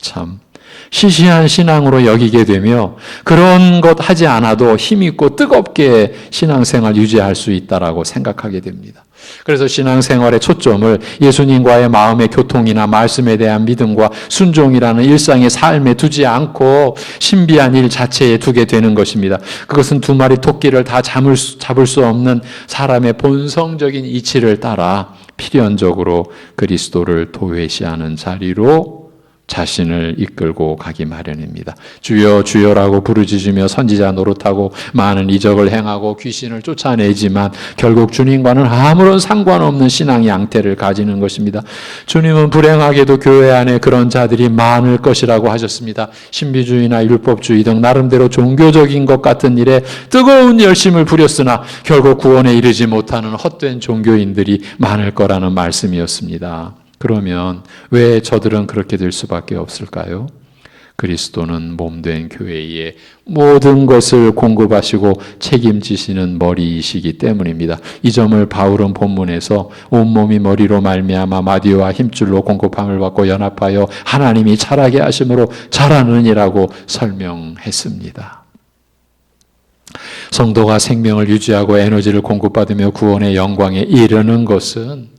참 시시한 신앙으로 여기게 되며 그런 것 하지 않아도 힘있고 뜨겁게 신앙생활 유지할 수 있다라고 생각하게 됩니다. 그래서 신앙생활의 초점을 예수님과의 마음의 교통이나 말씀에 대한 믿음과 순종이라는 일상의 삶에 두지 않고 신비한 일 자체에 두게 되는 것입니다. 그것은 두 마리 토끼를 다 잡을 수 없는 사람의 본성적인 이치를 따라 필연적으로 그리스도를 도외시하는 자리로 자신을 이끌고 가기 마련입니다. 주여 주여라고 부르짖으며 선지자 노릇하고 많은 이적을 행하고 귀신을 쫓아내지만 결국 주님과는 아무런 상관없는 신앙 양태를 가지는 것입니다. 주님은 불행하게도 교회 안에 그런 자들이 많을 것이라고 하셨습니다. 신비주의나 율법주의 등 나름대로 종교적인 것 같은 일에 뜨거운 열심을 부렸으나 결국 구원에 이르지 못하는 헛된 종교인들이 많을 거라는 말씀이었습니다. 그러면 왜 저들은 그렇게 될 수밖에 없을까요? 그리스도는 몸된 교회에 모든 것을 공급하시고 책임지시는 머리이시기 때문입니다. 이 점을 바울은 본문에서 온몸이 머리로 말미암아 마디와 힘줄로 공급함을 받고 연합하여 하나님이 자라게 하심으로 자라느니라고 설명했습니다. 성도가 생명을 유지하고 에너지를 공급받으며 구원의 영광에 이르는 것은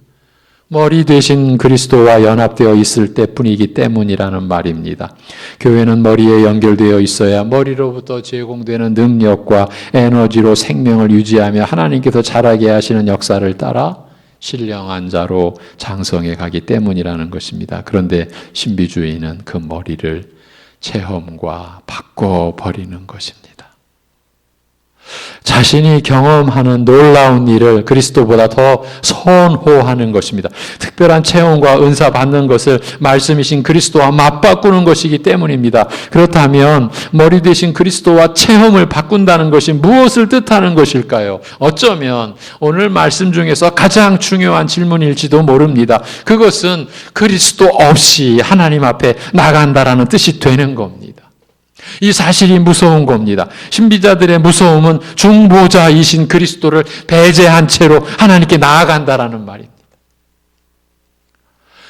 머리 되신 그리스도와 연합되어 있을 때뿐이기 때문이라는 말입니다. 교회는 머리에 연결되어 있어야 머리로부터 제공되는 능력과 에너지로 생명을 유지하며 하나님께서 자라게 하시는 역사를 따라 신령한 자로 장성해 가기 때문이라는 것입니다. 그런데 신비주의는 그 머리를 체험과 바꿔버리는 것입니다. 자신이 경험하는 놀라운 일을 그리스도보다 더 선호하는 것입니다. 특별한 체험과 은사 받는 것을 말씀이신 그리스도와 맞바꾸는 것이기 때문입니다. 그렇다면 머리 대신 그리스도와 체험을 바꾼다는 것이 무엇을 뜻하는 것일까요? 어쩌면 오늘 말씀 중에서 가장 중요한 질문일지도 모릅니다. 그것은 그리스도 없이 하나님 앞에 나간다라는 뜻이 되는 겁니다. 이 사실이 무서운 겁니다. 신비자들의 무서움은 중보자이신 그리스도를 배제한 채로 하나님께 나아간다라는 말입니다.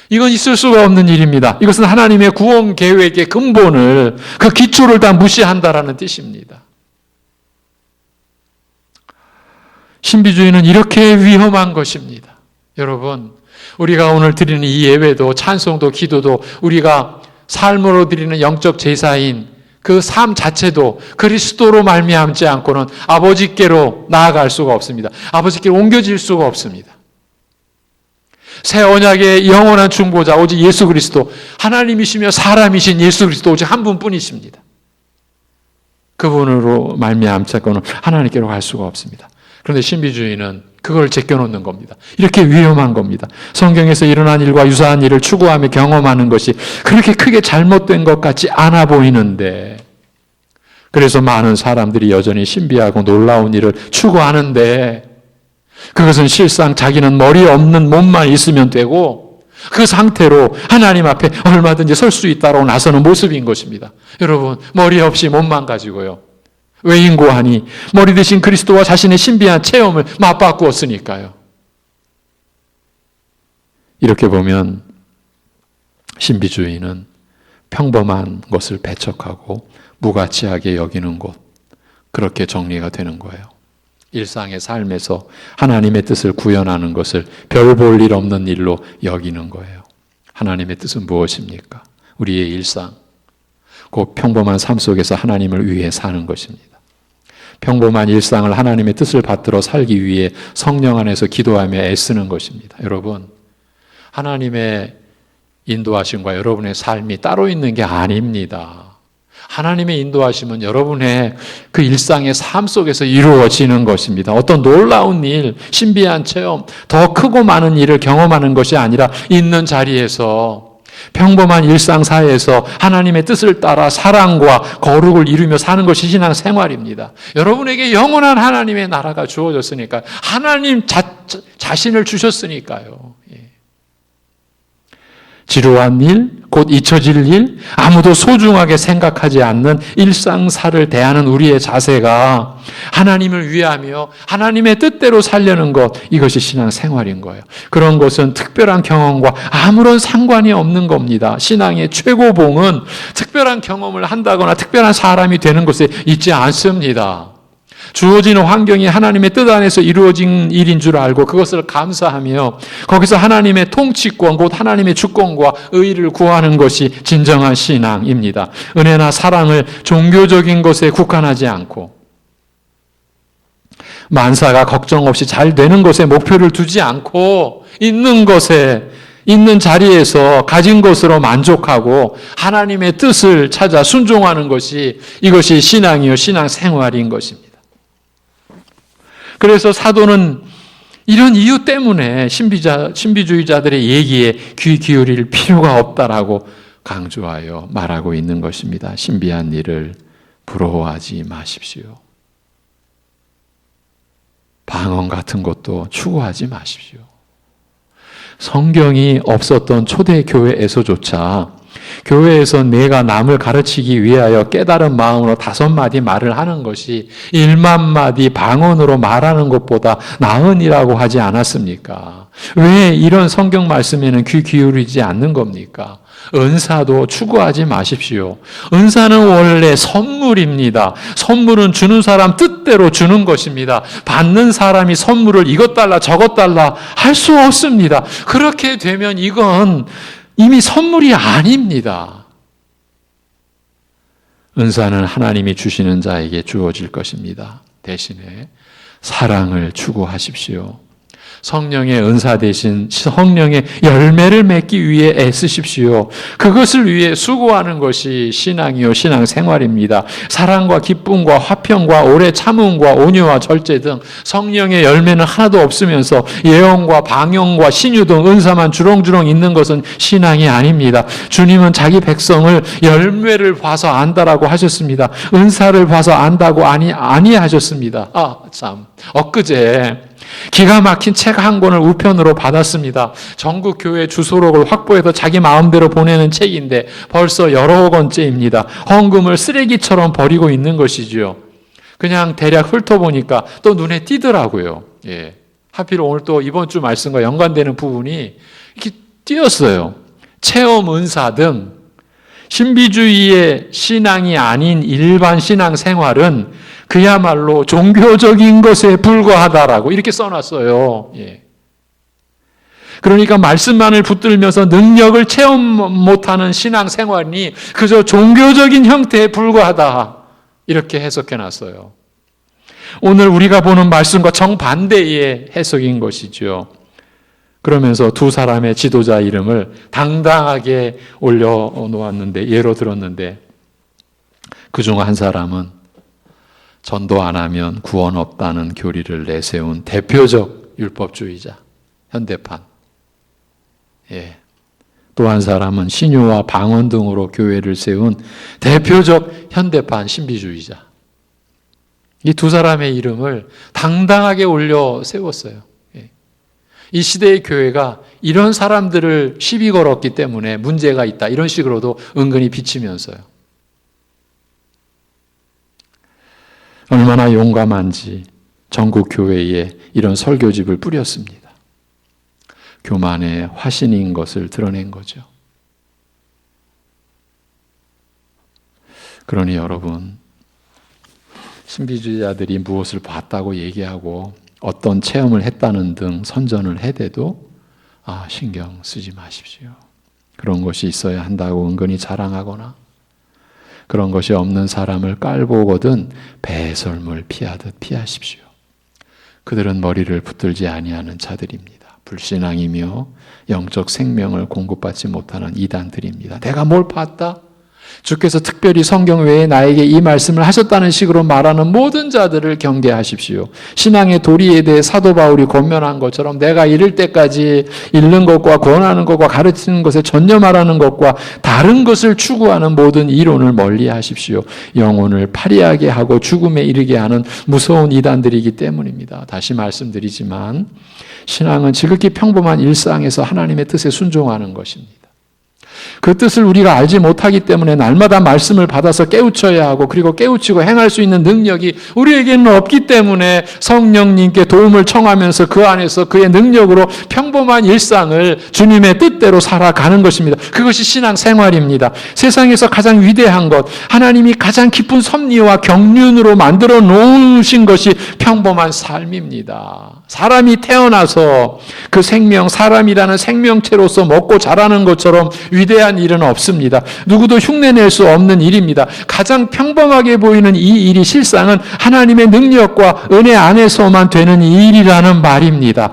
이건 있을 수가 없는 일입니다. 이것은 하나님의 구원 계획의 근본을, 그 기초를 다 무시한다라는 뜻입니다. 신비주의는 이렇게 위험한 것입니다. 여러분, 우리가 오늘 드리는 이 예배도 찬송도 기도도 우리가 삶으로 드리는 영적 제사인 그 삶 자체도 그리스도로 말미암지 않고는 아버지께로 나아갈 수가 없습니다. 아버지께로 옮겨질 수가 없습니다. 새 언약의 영원한 중보자 오직 예수 그리스도, 하나님이시며 사람이신 예수 그리스도 오직 한 분뿐이십니다. 그분으로 말미암지 않고는 하나님께로 갈 수가 없습니다. 그런데 신비주의는 그걸 제껴놓는 겁니다. 이렇게 위험한 겁니다. 성경에서 일어난 일과 유사한 일을 추구하며 경험하는 것이 그렇게 크게 잘못된 것 같지 않아 보이는데, 그래서 많은 사람들이 여전히 신비하고 놀라운 일을 추구하는데, 그것은 실상 자기는 머리 없는 몸만 있으면 되고 그 상태로 하나님 앞에 얼마든지 설 수 있다고 나서는 모습인 것입니다. 여러분, 머리 없이 몸만 가지고요, 외인고하니 머리 대신 그리스도와 자신의 신비한 체험을 맞바꾸었으니까요. 이렇게 보면 신비주의는 평범한 것을 배척하고 무가치하게 여기는 것, 그렇게 정리가 되는 거예요. 일상의 삶에서 하나님의 뜻을 구현하는 것을 별 볼 일 없는 일로 여기는 거예요. 하나님의 뜻은 무엇입니까? 우리의 일상, 곧 평범한 삶 속에서 하나님을 위해 사는 것입니다. 평범한 일상을 하나님의 뜻을 받들어 살기 위해 성령 안에서 기도하며 애쓰는 것입니다. 여러분, 하나님의 인도하심과 여러분의 삶이 따로 있는 게 아닙니다. 하나님의 인도하심은 여러분의 그 일상의 삶 속에서 이루어지는 것입니다. 어떤 놀라운 일, 신비한 체험, 더 크고 많은 일을 경험하는 것이 아니라 있는 자리에서 평범한 일상사회에서 하나님의 뜻을 따라 사랑과 거룩을 이루며 사는 것이 신앙 생활입니다. 여러분에게 영원한 하나님의 나라가 주어졌으니까, 하나님 자신을 주셨으니까요. 지루한 일, 곧 잊혀질 일, 아무도 소중하게 생각하지 않는 일상사를 대하는 우리의 자세가 하나님을 위하며 하나님의 뜻대로 살려는 것, 이것이 신앙 생활인 거예요. 그런 것은 특별한 경험과 아무런 상관이 없는 겁니다. 신앙의 최고봉은 특별한 경험을 한다거나 특별한 사람이 되는 것에 있지 않습니다. 주어지는 환경이 하나님의 뜻 안에서 이루어진 일인 줄 알고 그것을 감사하며 거기서 하나님의 통치권, 곧 하나님의 주권과 의의를 구하는 것이 진정한 신앙입니다. 은혜나 사랑을 종교적인 것에 국한하지 않고 만사가 걱정 없이 잘 되는 것에 목표를 두지 않고 있는 것에, 있는 자리에서 가진 것으로 만족하고 하나님의 뜻을 찾아 순종하는 것이, 이것이 신앙이요 신앙 생활인 것입니다. 그래서 사도는 이런 이유 때문에 신비주의자들의 얘기에 귀 기울일 필요가 없다라고 강조하여 말하고 있는 것입니다. 신비한 일을 부러워하지 마십시오. 방언 같은 것도 추구하지 마십시오. 성경이 없었던 초대교회에서조차 교회에서 내가 남을 가르치기 위하여 깨달은 마음으로 5마디 말을 하는 것이 1만 마디 방언으로 말하는 것보다 나으니라고 하지 않았습니까? 왜 이런 성경 말씀에는 귀 기울이지 않는 겁니까? 은사도 추구하지 마십시오. 은사는 원래 선물입니다. 선물은 주는 사람 뜻대로 주는 것입니다. 받는 사람이 선물을 이것 달라 저것 달라 할 수 없습니다. 그렇게 되면 이건 이미 선물이 아닙니다. 은사는 하나님이 주시는 자에게 주어질 것입니다. 대신에 사랑을 추구하십시오. 성령의 은사 대신 성령의 열매를 맺기 위해 애쓰십시오. 그것을 위해 수고하는 것이 신앙이요 신앙생활입니다. 사랑과 기쁨과 화평과 오래 참음과 온유와 절제 등 성령의 열매는 하나도 없으면서 예언과 방언과 신유 등 은사만 주렁주렁 있는 것은 신앙이 아닙니다. 주님은 자기 백성을 열매를 봐서 안다라고 하셨습니다. 은사를 봐서 안다고 아니하셨습니다. 엊그제 기가 막힌 책 한 권을 우편으로 받았습니다. 전국 교회 주소록을 확보해서 자기 마음대로 보내는 책인데 벌써 여러 권째입니다. 헌금을 쓰레기처럼 버리고 있는 것이지요. 그냥 대략 훑어보니까 또 눈에 띄더라고요. 예. 하필 오늘 또 이번 주 말씀과 연관되는 부분이 이렇게 띄었어요. 체험 은사 등 신비주의의 신앙이 아닌 일반 신앙 생활은 그야말로 종교적인 것에 불과하다라고 이렇게 써놨어요. 예. 그러니까 말씀만을 붙들면서 능력을 체험 못하는 신앙 생활이 그저 종교적인 형태에 불과하다. 이렇게 해석해놨어요. 오늘 우리가 보는 말씀과 정반대의 해석인 것이죠. 그러면서 두 사람의 지도자 이름을 당당하게 올려놓았는데, 예로 들었는데, 그중 한 사람은 전도 안 하면 구원 없다는 교리를 내세운 대표적 율법주의자, 현대판. 예. 또 한 사람은 신유와 방언 등으로 교회를 세운 대표적 현대판 신비주의자. 이 두 사람의 이름을 당당하게 올려 세웠어요. 예. 이 시대의 교회가 이런 사람들을 시비 걸었기 때문에 문제가 있다. 이런 식으로도 은근히 비치면서요. 얼마나 용감한지 전국 교회에 이런 설교집을 뿌렸습니다. 교만의 화신인 것을 드러낸 거죠. 그러니 여러분, 신비주의자들이 무엇을 봤다고 얘기하고 어떤 체험을 했다는 등 선전을 해대도 신경 쓰지 마십시오. 그런 것이 있어야 한다고 은근히 자랑하거나 그런 것이 없는 사람을 깔보거든 배설물 피하듯 피하십시오. 그들은 머리를 붙들지 아니하는 자들입니다. 불신앙이며 영적 생명을 공급받지 못하는 이단들입니다. 내가 뭘 봤다? 주께서 특별히 성경 외에 나에게 이 말씀을 하셨다는 식으로 말하는 모든 자들을 경계하십시오. 신앙의 도리에 대해 사도 바울이 권면한 것처럼 내가 이를 때까지 읽는 것과 권하는 것과 가르치는 것에 전념하라는 것과 다른 것을 추구하는 모든 이론을 멀리하십시오. 영혼을 파리하게 하고 죽음에 이르게 하는 무서운 이단들이기 때문입니다. 다시 말씀드리지만 신앙은 지극히 평범한 일상에서 하나님의 뜻에 순종하는 것입니다. 그 뜻을 우리가 알지 못하기 때문에 날마다 말씀을 받아서 깨우쳐야 하고 그리고 깨우치고 행할 수 있는 능력이 우리에게는 없기 때문에 성령님께 도움을 청하면서 그 안에서 그의 능력으로 평범한 일상을 주님의 뜻대로 살아가는 것입니다. 그것이 신앙생활입니다. 세상에서 가장 위대한 것, 하나님이 가장 깊은 섭리와 경륜으로 만들어 놓으신 것이 평범한 삶입니다. 사람이 태어나서 그 생명, 사람이라는 생명체로서 먹고 자라는 것처럼 위대한 일은 없습니다. 누구도 흉내낼 수 없는 일입니다. 가장 평범하게 보이는 이 일이 실상은 하나님의 능력과 은혜 안에서만 되는 일이라는 말입니다.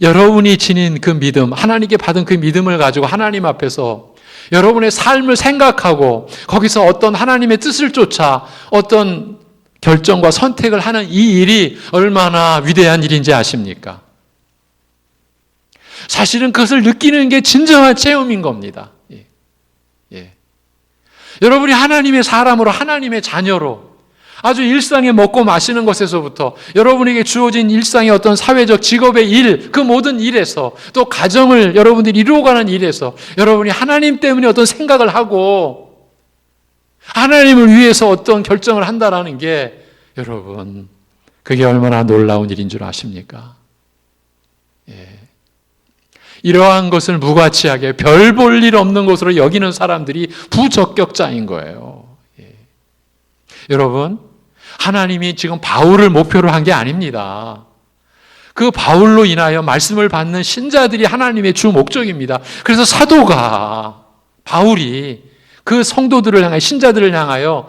여러분이 지닌 그 믿음, 하나님께 받은 그 믿음을 가지고 하나님 앞에서 여러분의 삶을 생각하고 거기서 어떤 하나님의 뜻을 쫓아 어떤 결정과 선택을 하는 이 일이 얼마나 위대한 일인지 아십니까? 사실은 그것을 느끼는 게 진정한 체험인 겁니다. 예. 여러분이 하나님의 사람으로, 하나님의 자녀로 아주 일상에 먹고 마시는 것에서부터 여러분에게 주어진 일상의 어떤 사회적 직업의 일, 그 모든 일에서 또 가정을 여러분들이 이루어가는 일에서 여러분이 하나님 때문에 어떤 생각을 하고 하나님을 위해서 어떤 결정을 한다라는 게 여러분, 그게 얼마나 놀라운 일인 줄 아십니까? 예. 이러한 것을 무가치하게 별 볼 일 없는 것으로 여기는 사람들이 부적격자인 거예요. 예. 여러분, 하나님이 지금 바울을 목표로 한 게 아닙니다. 그 바울로 인하여 말씀을 받는 신자들이 하나님의 주 목적입니다. 그래서 사도가 바울이 그 성도들을 향하여 신자들을 향하여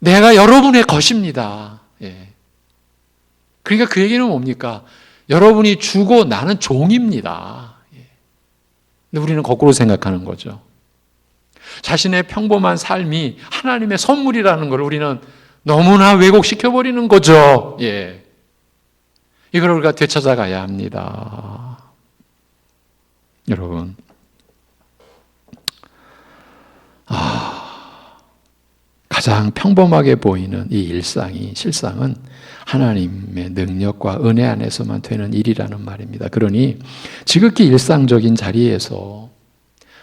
내가 여러분의 것입니다. 예. 그러니까 그 얘기는 뭡니까? 여러분이 주고 나는 종입니다. 예. 근데 우리는 거꾸로 생각하는 거죠. 자신의 평범한 삶이 하나님의 선물이라는 걸 우리는 너무나 왜곡시켜버리는 거죠. 예. 이걸 우리가 되찾아가야 합니다. 여러분, 가장 평범하게 보이는 이 일상이 실상은 하나님의 능력과 은혜 안에서만 되는 일이라는 말입니다. 그러니 지극히 일상적인 자리에서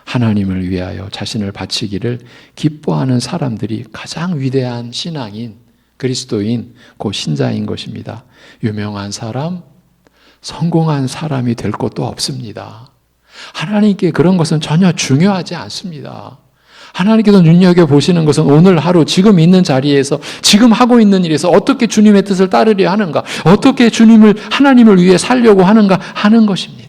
하나님을 위하여 자신을 바치기를 기뻐하는 사람들이 가장 위대한 신앙인 그리스도인 그 신자인 것입니다. 유명한 사람, 성공한 사람이 될 것도 없습니다. 하나님께 그런 것은 전혀 중요하지 않습니다. 하나님께서 눈여겨보시는 것은 오늘 하루 지금 있는 자리에서 지금 하고 있는 일에서 어떻게 주님의 뜻을 따르려 하는가, 어떻게 하나님을 위해 살려고 하는가 하는 것입니다.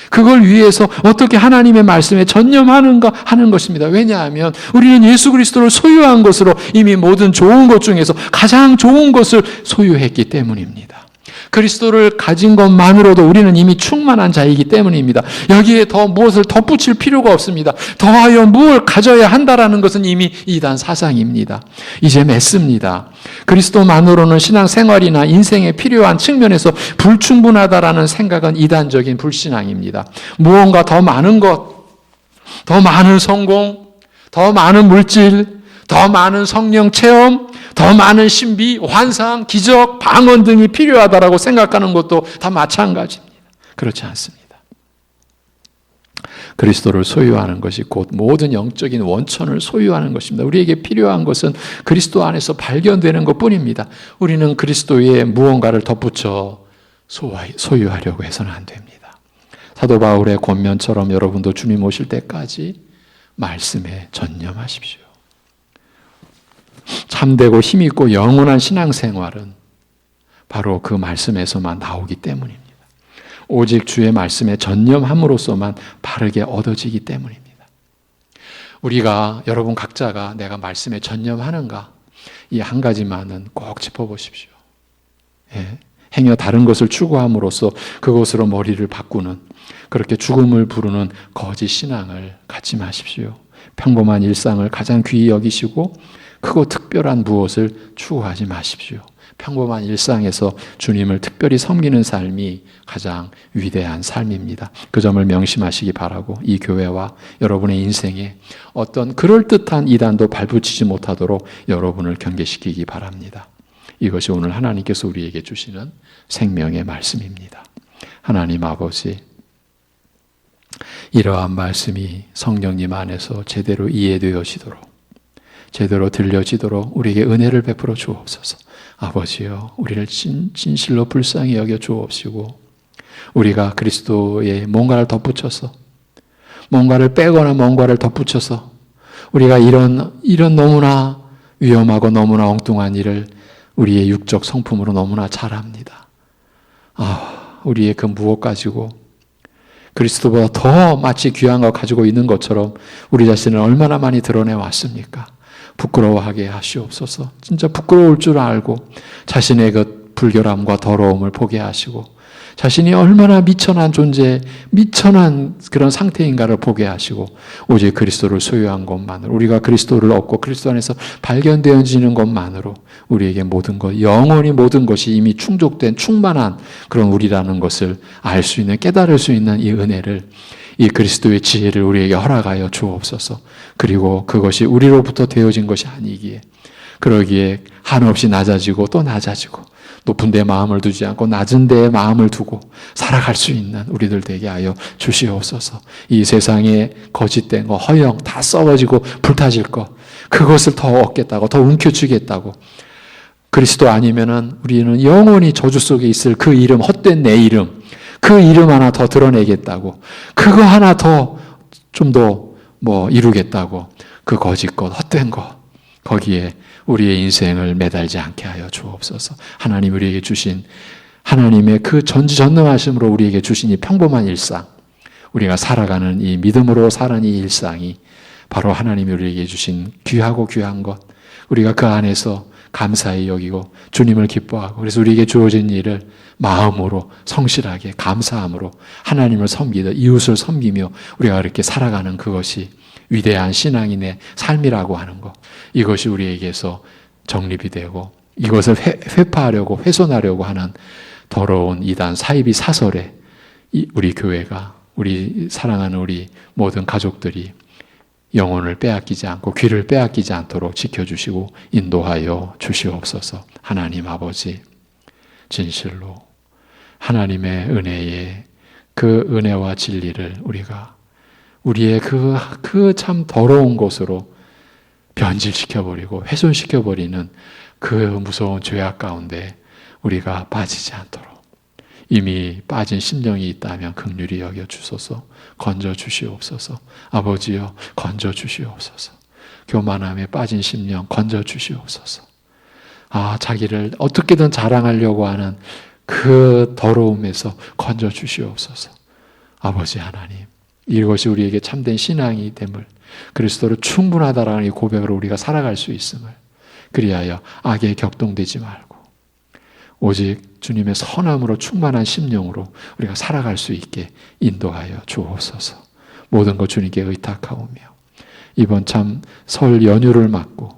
그걸 위해서 어떻게 하나님의 말씀에 전념하는가 하는 것입니다. 왜냐하면 우리는 예수 그리스도를 소유한 것으로 이미 모든 좋은 것 중에서 가장 좋은 것을 소유했기 때문입니다. 그리스도를 가진 것만으로도 우리는 이미 충만한 자이기 때문입니다. 여기에 더 무엇을 덧붙일 필요가 없습니다. 더하여 무엇을 가져야 한다라는 것은 이미 이단 사상입니다. 이제 맺습니다. 그리스도만으로는 신앙생활이나 인생에 필요한 측면에서 불충분하다라는 생각은 이단적인 불신앙입니다. 무언가 더 많은 것, 더 많은 성공, 더 많은 물질, 더 많은 성령 체험, 더 많은 신비, 환상, 기적, 방언 등이 필요하다라고 생각하는 것도 다 마찬가지입니다. 그렇지 않습니다. 그리스도를 소유하는 것이 곧 모든 영적인 원천을 소유하는 것입니다. 우리에게 필요한 것은 그리스도 안에서 발견되는 것뿐입니다. 우리는 그리스도에 무언가를 덧붙여 소유하려고 해서는 안 됩니다. 사도 바울의 권면처럼 여러분도 주님 오실 때까지 말씀에 전념하십시오. 참되고 힘있고 영원한 신앙생활은 바로 그 말씀에서만 나오기 때문입니다. 오직 주의 말씀에 전념함으로써만 바르게 얻어지기 때문입니다. 우리가 여러분 각자가 내가 말씀에 전념하는가 이 한 가지만은 꼭 짚어보십시오. 예. 행여 다른 것을 추구함으로써 그것으로 머리를 바꾸는 그렇게 죽음을 부르는 거짓 신앙을 갖지 마십시오. 평범한 일상을 가장 귀히 여기시고 크고 특별한 무엇을 추구하지 마십시오. 평범한 일상에서 주님을 특별히 섬기는 삶이 가장 위대한 삶입니다. 그 점을 명심하시기 바라고 이 교회와 여러분의 인생에 어떤 그럴듯한 이단도 발붙이지 못하도록 여러분을 경계시키기 바랍니다. 이것이 오늘 하나님께서 우리에게 주시는 생명의 말씀입니다. 하나님 아버지, 이러한 말씀이 성령님 안에서 제대로 이해되어지도록 제대로 들려지도록 우리에게 은혜를 베풀어 주옵소서. 아버지여, 우리를 진실로 불쌍히 여겨 주옵시고 우리가 그리스도의 뭔가를 덧붙여서 뭔가를 빼거나 뭔가를 덧붙여서 우리가 이런 너무나 위험하고 너무나 엉뚱한 일을 우리의 육적 성품으로 너무나 잘합니다. 우리의 그 무엇 가지고 그리스도보다 더 마치 귀한 것 가지고 있는 것처럼 우리 자신을 얼마나 많이 드러내 왔습니까? 부끄러워하게 하시옵소서. 진짜 부끄러울 줄 알고 자신의 그 불결함과 더러움을 보게 하시고 자신이 얼마나 미천한 존재, 미천한 그런 상태인가를 보게 하시고 오직 그리스도를 소유한 것만으로 우리가 그리스도를 얻고 그리스도 안에서 발견되어지는 것만으로 우리에게 모든 것, 영원히 모든 것이 이미 충족된 충만한 그런 우리라는 것을 알 수 있는, 깨달을 수 있는 이 은혜를, 이 그리스도의 지혜를 우리에게 허락하여 주옵소서. 그리고 그것이 우리로부터 되어진 것이 아니기에 그러기에 한없이 낮아지고 또 낮아지고 높은 데 마음을 두지 않고 낮은 데에 마음을 두고 살아갈 수 있는 우리들 되게 하여 주시옵소서. 이 세상에 거짓된 거, 허영 다 썩어지고 불타질 거, 그것을 더 얻겠다고, 더 움켜쥐겠다고, 그리스도 아니면은 우리는 영원히 저주 속에 있을 그 이름, 헛된 내 이름, 그 이름 하나 더 드러내겠다고, 그거 하나 더 좀 더 이루겠다고, 그 거짓 것, 헛된 것, 거기에 우리의 인생을 매달지 않게 하여 주옵소서. 하나님 우리에게 주신 하나님의 그 전지전능하심으로 우리에게 주신 이 평범한 일상, 우리가 살아가는 이 믿음으로 사는 이 일상이 바로 하나님이 우리에게 주신 귀하고 귀한 것, 우리가 그 안에서 감사히 여기고 주님을 기뻐하고, 그래서 우리에게 주어진 일을 마음으로 성실하게 감사함으로 하나님을 섬기듯 이웃을 섬기며 우리가 그렇게 살아가는 그것이 위대한 신앙인의 삶이라고 하는 것, 이것이 우리에게서 정립이 되고 이것을 회파하려고 훼손하려고 하는 더러운 이단 사이비 사설에 우리 교회가, 우리 사랑하는 우리 모든 가족들이 영혼을 빼앗기지 않고 귀를 빼앗기지 않도록 지켜주시고 인도하여 주시옵소서. 하나님 아버지, 진실로 하나님의 은혜에 그 은혜와 진리를 우리가 우리의 그 참 더러운 것으로 변질시켜버리고 훼손시켜버리는 그 무서운 죄악 가운데 우리가 빠지지 않도록 이미 빠진 심령이 있다면 긍휼히 여겨 주소서. 건져 주시옵소서. 아버지여, 건져 주시옵소서. 교만함에 빠진 심령 건져 주시옵소서. 자기를 어떻게든 자랑하려고 하는 그 더러움에서 건져 주시옵소서. 아버지 하나님, 이것이 우리에게 참된 신앙이 됨을, 그리스도로 충분하다라는 이 고백으로 우리가 살아갈 수 있음을, 그리하여 악에 격동되지 말고 오직 주님의 선함으로 충만한 심령으로 우리가 살아갈 수 있게 인도하여 주옵소서. 모든 것 주님께 의탁하오며 이번 참 설 연휴를 맞고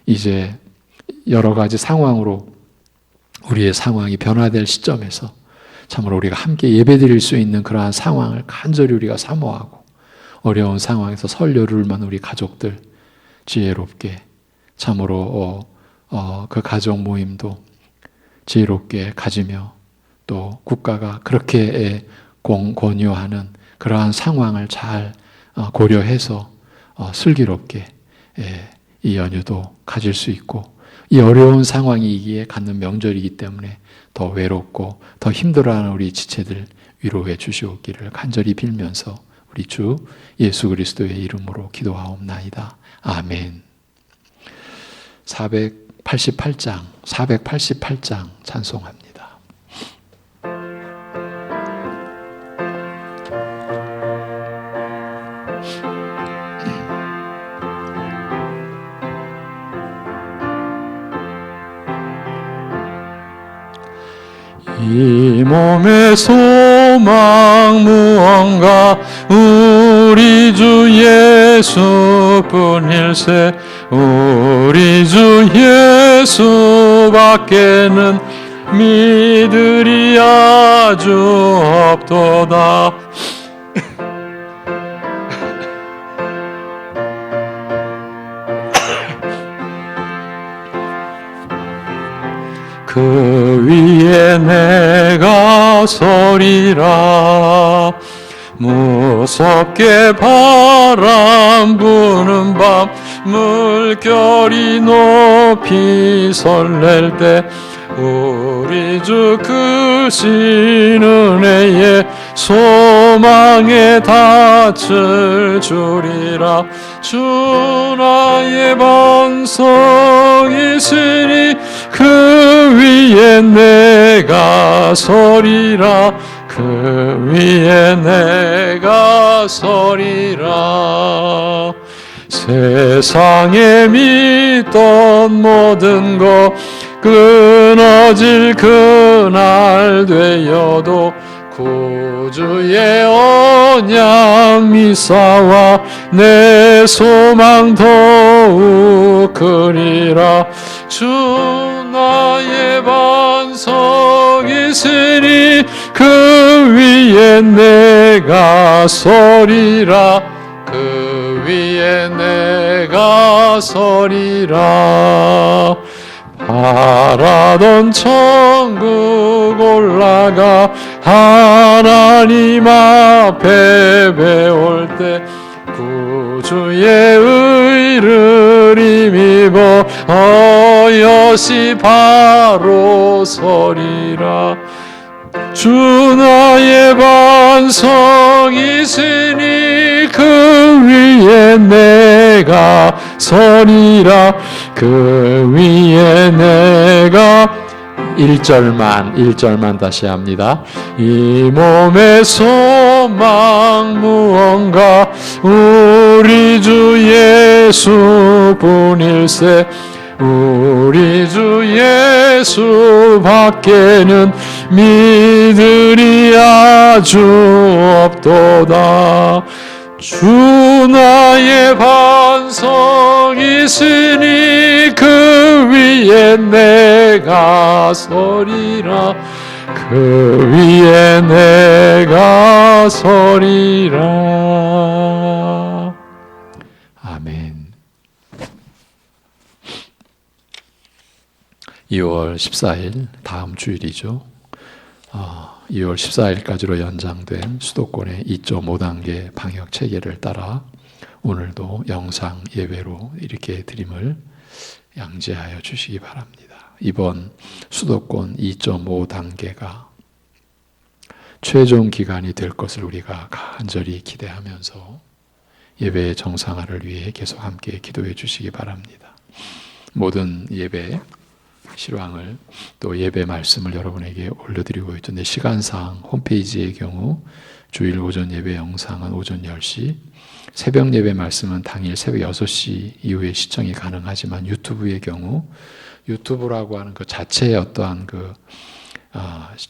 이제 여러 가지 상황으로 우리의 상황이 변화될 시점에서 참으로 우리가 함께 예배드릴 수 있는 그러한 상황을 간절히 우리가 사모하고, 어려운 상황에서 설 연휴를만 우리 가족들 지혜롭게 참으로 그 가족 모임도 지혜롭게 가지며 또 국가가 그렇게 권유하는 그러한 상황을 잘 고려해서 슬기롭게 이 연휴도 가질 수 있고, 이 어려운 상황이기에 갖는 명절이기 때문에 더 외롭고 더 힘들어하는 우리 지체들 위로해 주시옵기를 간절히 빌면서 우리 주 예수 그리스도의 이름으로 기도하옵나이다. 아멘. 488장 찬송합니다. 이 몸의 소망 무언가 우리 주 예수뿐일세. 우리 주 예수밖에는 믿으리 아주 없도다. 그 위에 내가 서리라. 무섭게 바람 부는 밤 물결이 높이 설렐 때 우리 주 크신 은혜에 소망에 닻을 주리라. 주 나의 반석이시니 그 위에 내가 서리라. 그 위에 내가 서리라. 세상에 믿던 모든 것 끊어질 그날 되어도 구주의 언약 미사와 내 소망 더욱 크리라. 주 나의 반석이시니 그 위에 내가 서리라. 그 위에 내가 서리라. 바라던 천국 올라가 하나님 앞에 배울 때 구주의 의를 힘입어 어여시 바로 서리라. 주 나의 반석이시니 그 위에 내가 서리라. 그 위에 내가 1절만 다시 합니다. 이 몸의 소망 무언가 우리 주 예수뿐일세. 우리 주 예수 밖에는 믿으리 아주 없도다. 주 나의 반석이시니 그 위에 내가 서리라. 그 위에 내가 서리라. 아멘. 2월 14일 다음 주일이죠. 2월 14일까지로 연장된 수도권의 2.5단계 방역 체계를 따라 오늘도 영상 예배로 이렇게 드림을 양지하여 주시기 바랍니다. 이번 수도권 2.5단계가 최종 기간이 될 것을 우리가 간절히 기대하면서 예배의 정상화를 위해 계속 함께 기도해 주시기 바랍니다. 모든 예배 실황을 또 예배 말씀을 여러분에게 올려드리고 있던데, 시간상 홈페이지의 경우 주일 오전 예배 영상은 오전 10시, 새벽 예배 말씀은 당일 새벽 6시 이후에 시청이 가능하지만 유튜브의 경우 유튜브라고 하는 그 자체의 어떠한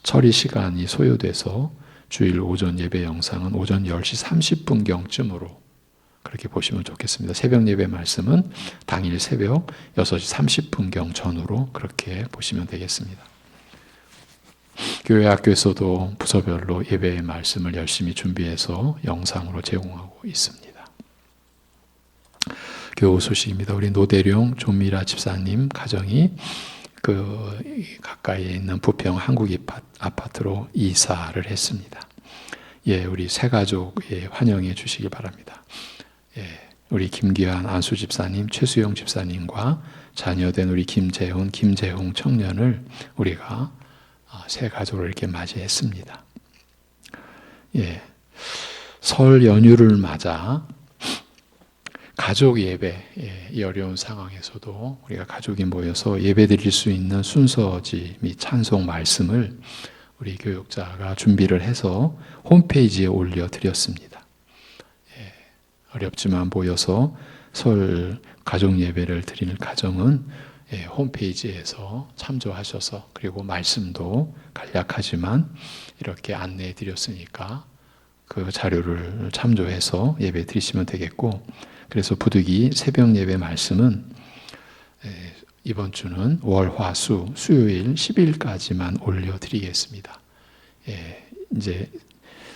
처리 시간이 소요돼서 주일 오전 예배 영상은 오전 10시 30분경쯤으로 그렇게 보시면 좋겠습니다. 새벽 예배 말씀은 당일 새벽 6시 30분경 전후로 그렇게 보시면 되겠습니다. 교회 학교에서도 부서별로 예배의 말씀을 열심히 준비해서 영상으로 제공하고 있습니다. 교우 소식입니다. 우리 노대룡 조미라 집사님 가정이 가까이에 있는 부평 한국 아파트로 이사를 했습니다. 우리 새 가족 환영해 주시기 바랍니다. 우리 김기환 안수 집사님, 최수영 집사님과 자녀된 우리 김재훈, 김재홍 청년을 우리가 새 가족으로 이렇게 맞이했습니다. 설 연휴를 맞아 가족 예배, 이 어려운 상황에서도 우리가 가족이 모여서 예배 드릴 수 있는 순서지 및 찬송 말씀을 우리 교육자가 준비를 해서 홈페이지에 올려드렸습니다. 어렵지만 모여서 설 가족 예배를 드리는 가정은 홈페이지에서 참조하셔서, 그리고 말씀도 간략하지만 이렇게 안내해 드렸으니까 그 자료를 참조해서 예배 드리시면 되겠고, 그래서 부득이 새벽 예배 말씀은 이번 주는 월, 화, 수, 수요일 10일까지만 올려드리겠습니다. 이제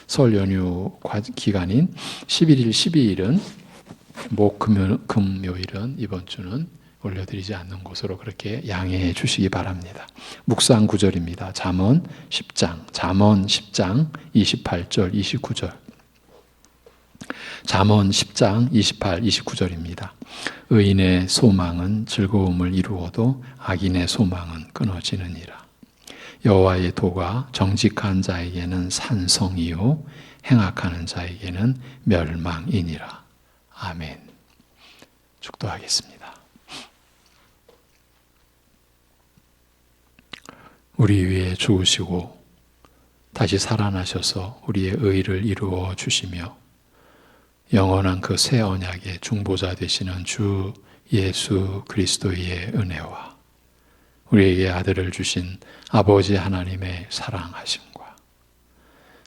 설 연휴 기간인 11일, 12일은 금요일은 이번 주는 올려드리지 않는 것으로 그렇게 양해해 주시기 바랍니다. 묵상 구절입니다. 잠언 10장 28절, 29절. 잠언 10장 28, 29절입니다. 의인의 소망은 즐거움을 이루어도 악인의 소망은 끊어지느니라. 여호와의 도가 정직한 자에게는 산성이요 행악하는 자에게는 멸망이니라. 아멘. 축도하겠습니다. 우리 위에 죽으시고 다시 살아나셔서 우리의 의를 이루어 주시며 영원한 그 새 언약의 중보자 되시는 주 예수 그리스도의 은혜와 우리에게 아들을 주신 아버지 하나님의 사랑하심과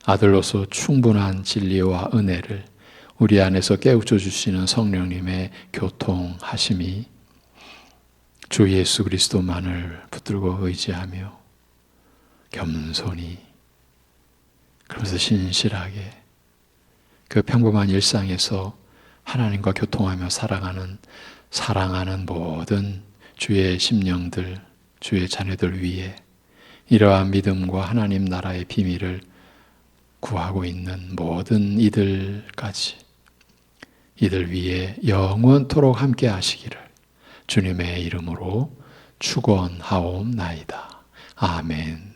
아들로서 충분한 진리와 은혜를 우리 안에서 깨우쳐 주시는 성령님의 교통하심이 주 예수 그리스도만을 붙들고 의지하며 겸손히, 그러면서 신실하게 그 평범한 일상에서 하나님과 교통하며 사랑하는 모든 주의 심령들, 주의 자녀들 위해 이러한 믿음과 하나님 나라의 비밀을 구하고 있는 모든 이들까지, 이들 위해 영원토록 함께 하시기를 주님의 이름으로 축원하옵나이다. 아멘.